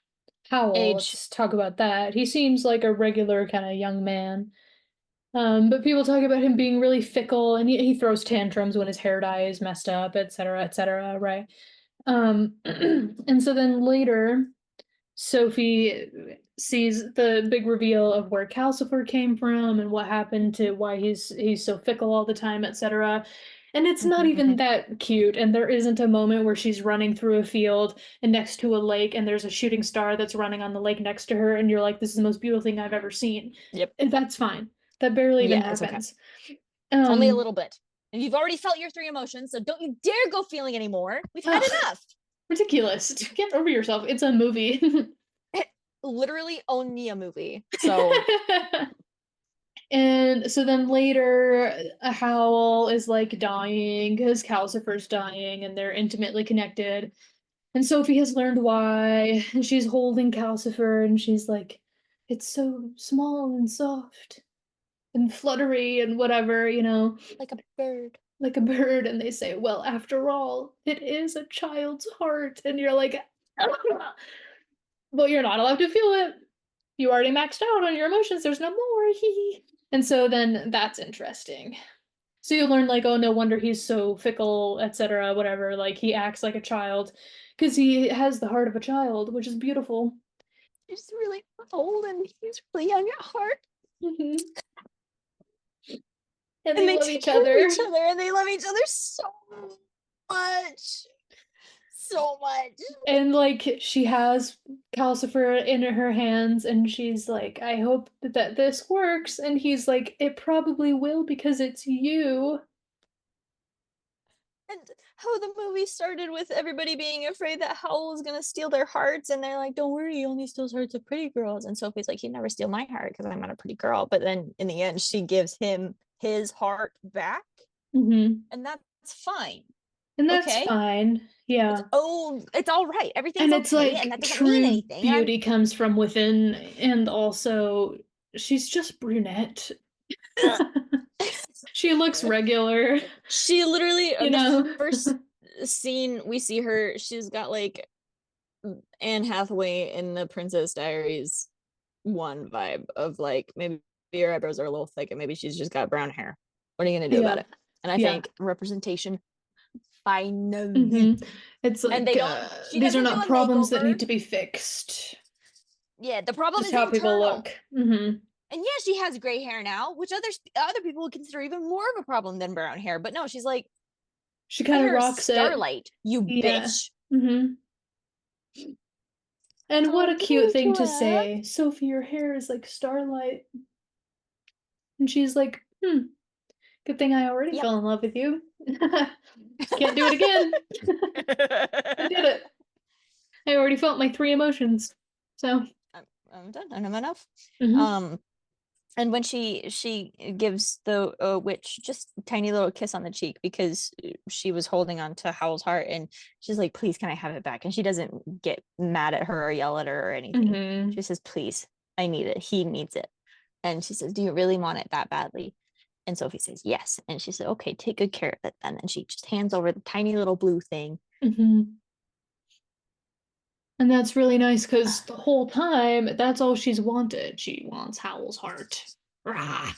Howell, age. let's talk about that. He seems like a regular kind of young man. But people talk about him being really fickle and he throws tantrums when his hair dye is messed up, et cetera, right? And so then later, Sophie sees the big reveal of where Calcifer came from and what happened to why he's so fickle all the time, etc. And it's not even Mhm. that cute. And there isn't a moment where she's running through a field and next to a lake and there's a shooting star that's running on the lake next to her, and you're like, this is the most beautiful thing I've ever seen. Yep. And that's fine. That barely even Yeah, it's okay. happens. It's only a Um, little bit. And you've already felt your three emotions, so don't you dare go feeling anymore. We've had ugh, enough. ridiculous. Get over yourself. It's a movie. Literally only a movie. So And so then later, Howl is like dying because Calcifer's dying and they're intimately connected. And Sophie has learned why. And she's holding Calcifer and she's like, it's so small and soft and fluttery and whatever, like a bird. like a bird. And they say, well, after all, it is a child's heart. And you're like, well, you're not allowed to feel it. You already maxed out on your emotions. There's no more. And so then that's interesting. So you learn like, oh, no wonder he's so fickle, etc., whatever. Like he acts like a child because he has the heart of a child, which is beautiful. He's really old and he's really young at heart. Hmm. And And they they love take each care of other. each other and they love each other so much. So much. And like she has Calcifer in her hands, and she's like, I hope that this works. And he's like, it probably will because it's you. And how the movie started with everybody being afraid that Howl was gonna steal their hearts, and they're like, "Don't worry, he only steals hearts of pretty girls." And Sophie's like, "He'd never steal my heart because I'm not a pretty girl." But then in the end, she gives him his heart back, Hmm. and that's fine. And that's Okay, fine. Yeah. it's all right. Everything's And it's okay, and like that doesn't mean true anything. And beauty comes from within, and also she's just brunette. I'm She looks regular, she literally you the know? first scene we see her, she's got like Anne Hathaway in the Princess Diaries one vibe of like maybe your eyebrows are a little thick and maybe she's just got brown hair. What are you gonna do about Yeah. it? And I Yeah. think representation finally. Hmm. It's And like they don't she these are doesn't do not a problems that makeover. need to be fixed. Yeah, the problem Just is how people internal. look. Hmm. And yeah, she has gray hair now, which other people would consider even more of a problem than brown hair. But no, she's like, She my kind of hair is rocks it. starlight, you Yeah. bitch. Hmm. And what Oh, a cute thing to Joanne. say. Sophie, your hair is like starlight. And she's like, good thing I already Yep. fell in love with you. Can't do it again. I did it. I already felt my three emotions. So, I'm done. I'm enough. mhm. Um, and when she gives the witch just a tiny little kiss on the cheek because she was holding on to Howl's heart, and she's like, please can I have it back? And she doesn't get mad at her or yell at her or anything. She Mhm. says, please, I need it, he needs it. And she says, do you really want it that badly? And Sophie says yes, and she said, okay, take good care of it then. And she just hands over the tiny little blue thing. Mhm. And that's really nice because the whole time, that's all she's wanted. She wants Howl's heart. Rah.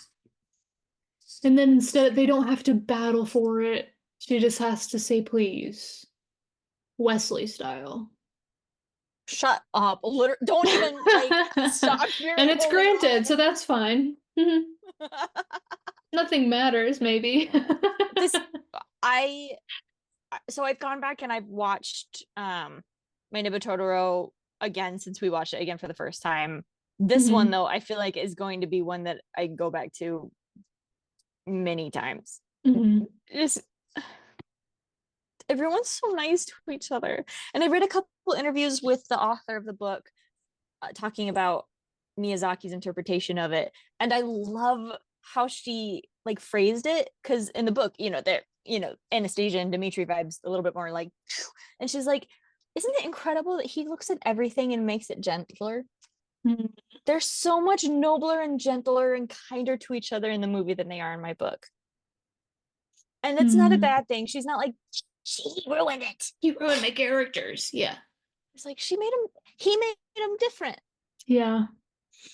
And then instead, they don't have to battle for it. She just has to say please, Wesley style. Shut up. Don't even like stop. You're And like it's holding granted, so on. that's fine. Mhm. Nothing matters, maybe. This I so I've gone back and I've watched My Neighbor Totoro again since we watched it again for the first time. This one Hmm. though, I feel like is going to be one that I go back to many times. Hmm. Just everyone's so nice to each other. And I read a couple interviews with the author of the book talking about Miyazaki's interpretation of it, and I love how she like phrased it because in the book, there, Anastasia and Dimitri vibes a little bit more like, and she's like, isn't it incredible that he looks at everything and makes it gentler? Mm. They're so much nobler and gentler and kinder to each other in the movie than they are in my book. And it's not a Mm. bad thing. She's not like, she ruined it. You ruined my characters. Yeah. It's like he made him different Yeah.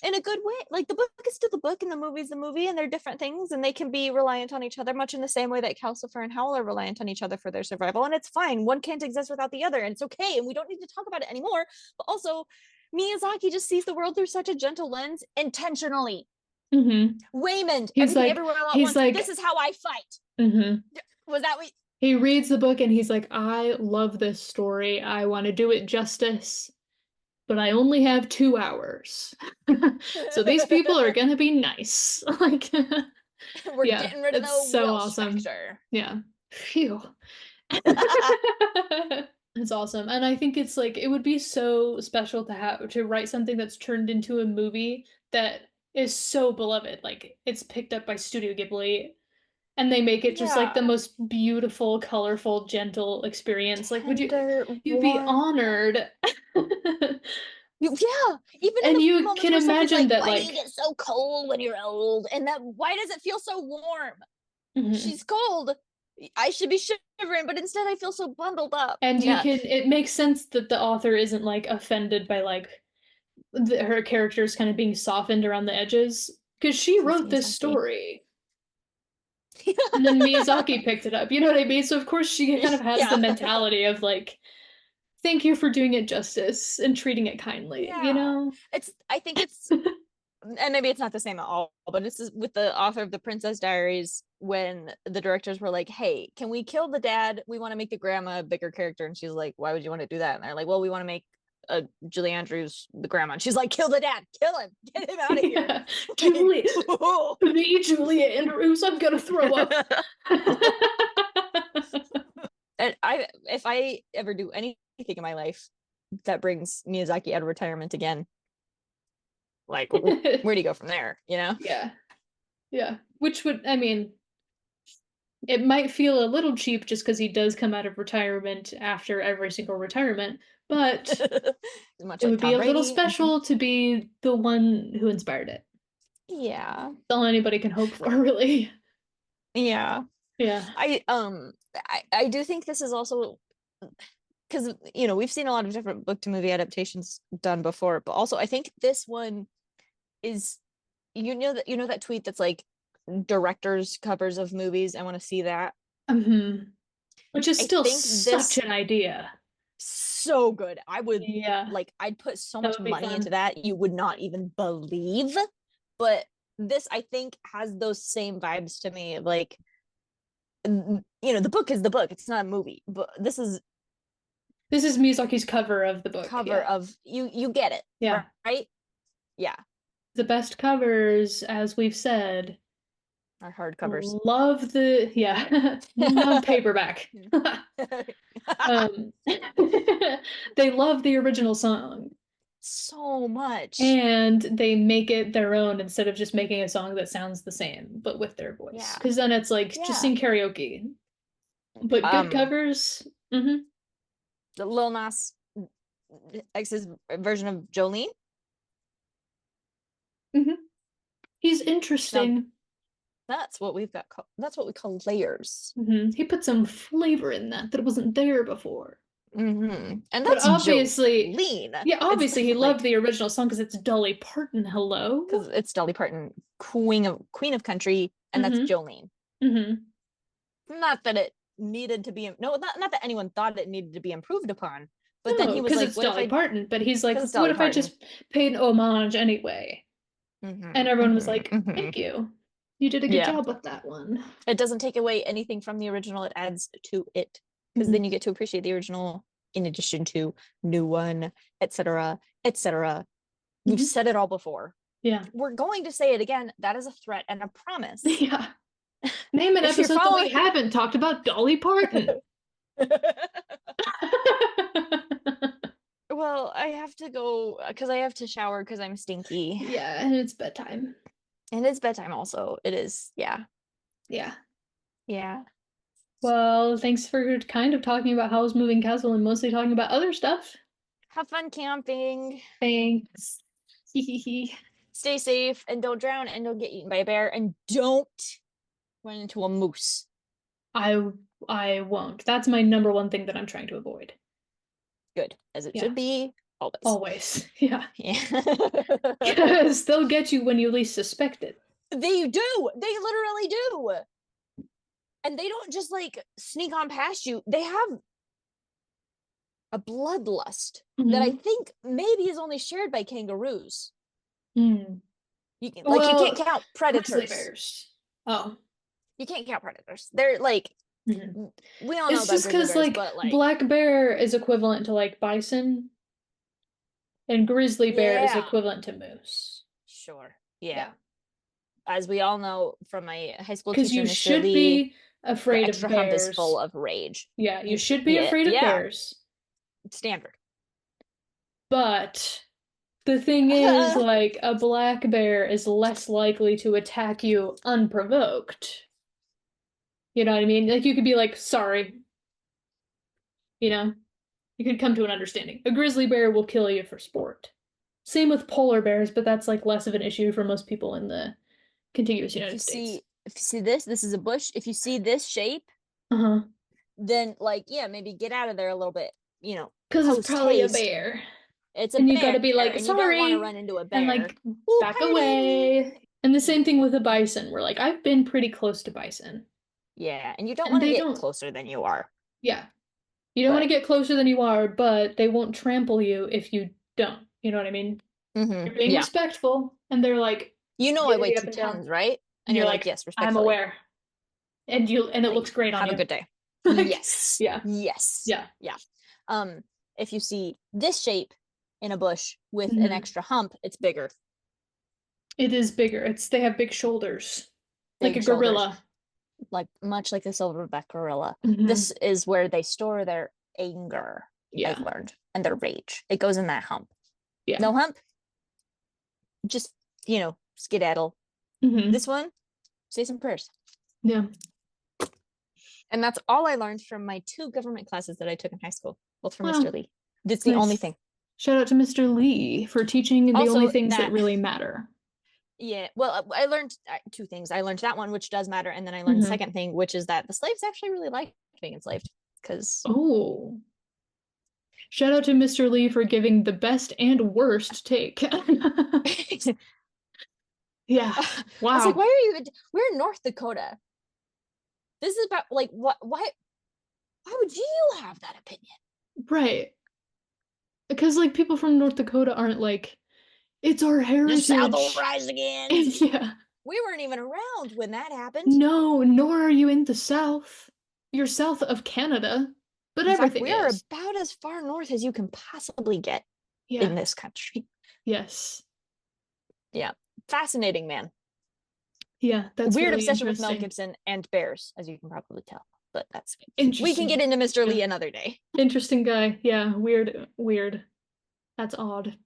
in a good way. Like the book is still the book and the movie's the movie, and they're different things and they can be reliant on each other, much in the same way that Calcifer and Howl are reliant on each other for their survival. And it's fine. One can't exist without the other, and it's okay. And we don't need to talk about it anymore. But also, Miyazaki just sees the world through such a gentle lens intentionally. Mm-hmm. Raymond, He's everything like, everywhere all at he's once. This like, is how I fight. mm-hmm. Was that what? He reads the book and he's like, I love this story. I want to do it justice, but I only have 2 hours. So these people are gonna be nice. Like, We're yeah, getting rid of it's the so Welsh awesome. factor. Yeah. Phew. It's awesome. And I think it's like it would be so special to have to write something that's turned into a movie that is so beloved. Like it's picked up by Studio Ghibli and they make it just like the Yeah. most beautiful, colorful, gentle experience. Like would Tender, you'd be warm. honored. Yeah, even in And the you moments can where Sophie's imagine like, that "Why do you like get so cold when you're old?" And that, why does it feel so warm? mhm. She's cold. I should be shivering, but instead I feel so bundled up. And you Yeah, can it makes sense that the author isn't like offended by like her characters kind of being softened around the edges because she it's wrote this Miyazaki. story and then Miyazaki picked it up. You know what I mean? So of course she kind of has the Yeah, mentality of like, thank you for doing it justice and treating it kindly, you yeah. know? It's. I think it's, and maybe it's not the same at all, but it's with the author of the Princess Diaries when the directors were like, "Hey, can we kill the dad? We want to make the grandma a bigger character." And she's like, "Why would you want to do that?" And they're like, "Well, we want to make Julie Andrews the grandma." And she's like, "Kill the dad, kill him, get him out of here." Yeah. Like, Julie, me, Julia Andrews, I'm gonna throw up. and if I ever do anything in my life that brings Miyazaki out of retirement again, like where do you go from there? You know? Yeah. Yeah. Which would, I mean, it might feel a little cheap just because he does come out of retirement after every single retirement, but Much it like would be Tom a little Brady. special to be the one who inspired it. Yeah, That's all anybody can hope for, really. yeah. Yeah. I do think this is also because we've seen a lot of different book to movie adaptations done before, but also I think this one is that tweet that's like directors covers of movies. I want to see that. Hmm. Which is I still think such this an idea. so good. Yeah, I'd put so that much would be money into fun. that you would not even believe. But this I think has those same vibes to me. Like the book is the book. It's not a movie, but this is This is Miyazaki's cover of the book. cover Yeah. of you get it, Yeah. right? Yeah, The best covers, as we've said, our hardcovers. love love paperback. Um, they love the original song So much. and they make it their own instead of just making a song that sounds the same but with their voice. Yeah. Because then it's like just Yeah. sing karaoke. But good Um, covers, mm-hmm, the Lil Nas X's version of Jolene. mm-hmm. He's Now interesting. that's what we've got. That's what we call layers. Mm-hmm. He put some flavor in that wasn't there before. And But that's obviously, Jolene. yeah, It's obviously he loved like the original song because it's Dolly Parton. Hello. because it's Dolly Parton, Queen of Country, and that's Mm-hmm. Jolene. Mm-hmm. Not that it needed to be no, not that anyone thought it needed to be improved upon, but then No, he was because like, it's "What if Dolly I?" Parton. But he's like, Because it's what Dolly if I Parton. just paid homage anyway? And everyone was like, thank you. You did a good Yeah, job with that one. it doesn't take away anything from the original. It adds to it because Mm-hmm. then you get to appreciate the original in addition to new one, etc., etc. We've Mm-hmm. said it all before. Yeah. We're going to say it again. That is a threat and a promise. Yeah. Name an If you're episode that we following, haven't talked about Dolly Parton. well, I have to go because I have to shower because I'm stinky. Yeah, and it's bedtime. And it's bedtime also. It is. Yeah. Yeah. Yeah. Well, thanks for kind of talking about Howl's Moving Castle and mostly talking about other stuff. Have fun camping. Thanks. Stay safe and don't drown and don't get eaten by a bear and don't run into a moose. I I won't. That's my number one thing that I'm trying to avoid. Good, as it Yeah, should be always. always. Yeah. Yeah. Because they'll get you when you least suspect it. They do. They literally do. And they don't just like sneak on past you. They have a bloodlust that I Mm-hmm. think maybe is only shared by kangaroos. Mm. You can't Well, count grizzly predators. bears. Oh. You can't count predators. They're like Mhm. we all know It's about just grizzly because bears, like but like black bear is equivalent to like bison, and grizzly bear is yeah, equivalent to moose. sure. Yeah. Yeah. As we all know from my high school Because teacher, you Mr. should Lee, be the afraid of extra hump is full bears. of rage. Yeah, you should be Yeah, afraid of yeah, bears. standard. But the thing is, like, a black bear is less likely to attack you unprovoked. You know what I mean? Like, you could be like, sorry, you know? You could come to an understanding. A grizzly bear will kill you for sport. Same with polar bears, but that's like less of an issue for most people in the contiguous United States. If you see this is a bush. If you see this shape, Uh-huh. then like yeah, maybe get out of there a little bit, Because it's post probably a haste. bear. It's a And you gotta bear be like, and you don't want to sorry, run into a and bear. like Ooh, back pardon. away. And the same thing Yeah. with a bison. We're like, I've been pretty close to bison. Yeah, and you don't And want to they get don't, closer than you are. yeah. You don't want to But get closer than you are, but they won't trample you if you don't. You know what I mean? You're being yeah. respectful, and they're like I weigh giving up two and down. tens, right? And And you're you're like, like, yes, I'm respectfully. aware. And it Like, looks great on have a you. good day. Like, Yes. yeah, Yes. yeah. Yeah. Um, if you see this shape in a bush with an Hmm. extra hump, it's bigger. It is bigger. They have big shoulders, like a Big shoulders. gorilla. Like much like the silverback gorilla. Hmm. This is where they store their anger, I've Yeah, learned, and their rage. It goes in that hump. yeah. No hump, just, skedaddle. Hmm. This one, say some prayers. Yeah. And that's all I learned from my 2 government classes that I took in high school, both from Mr. Wow, Lee. That's the only nice. thing. Shout out to Mr. Lee for teaching the only Also, things that that, really matter. yeah, well, I learned 2 things. I learned that one, which does matter. And then I learned the Hmm. second thing, which is that the slaves actually really liked being enslaved because Oh, shout out to Mr. Lee for giving the best and worst take. Yeah. I was like, Wow. why are you? We're in North Dakota. This is about like what? Why would you have that opinion? Right. Because like people from North Dakota aren't like, it's our The South will heritage. rise again. Yeah. We weren't even around when that happened. No, nor are you in the South. You're south of Canada, but In fact, everything we are is. about as far north as you can possibly get Yeah. in this country. Yes. Yeah, fascinating man. Yeah, that's Weird really obsession with Mel interesting. Gibson and bears, as you can probably tell. But we can get Interesting. into Mr. Yeah. Lee another day. Interesting guy. Yeah, weird, weird. That's odd.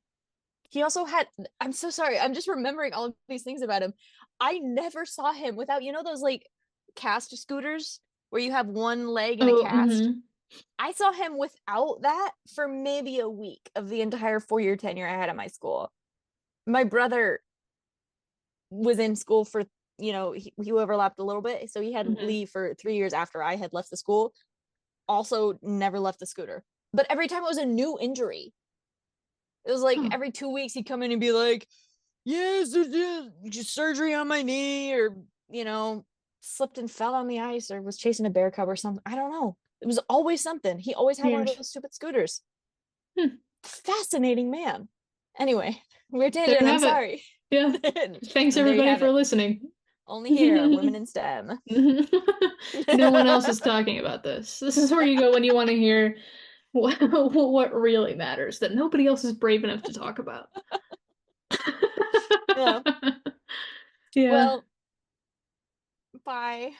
He also had. I'm so sorry. I'm just remembering all of these things about him. I never saw him without those like cast scooters where you have one leg and a Oh, cast. I saw him without that for maybe a week of the entire 4-year tenure I had at my school. My brother was in school for, he overlapped a little bit. So he had hmm. leave for 3 years after I had left the school. Also never left the scooter. But every time it was a new injury. It was like Huh. every 2 weeks he'd come in and be like, yes, just surgery on my knee, or, slipped and fell on the ice, or was chasing a bear cub or something. I don't know. It was always something. He always had one of Weird. those stupid scooters. Hmm. Fascinating man. Anyway, weird There tangent. you I'm have it. sorry. Yeah. Thanks But there you everybody have for it. listening. Only here, women in STEM. No one else is talking about this. This is where you go when you want to hear what really matters that nobody else is brave enough to talk about. Yeah. Yeah. Well, bye.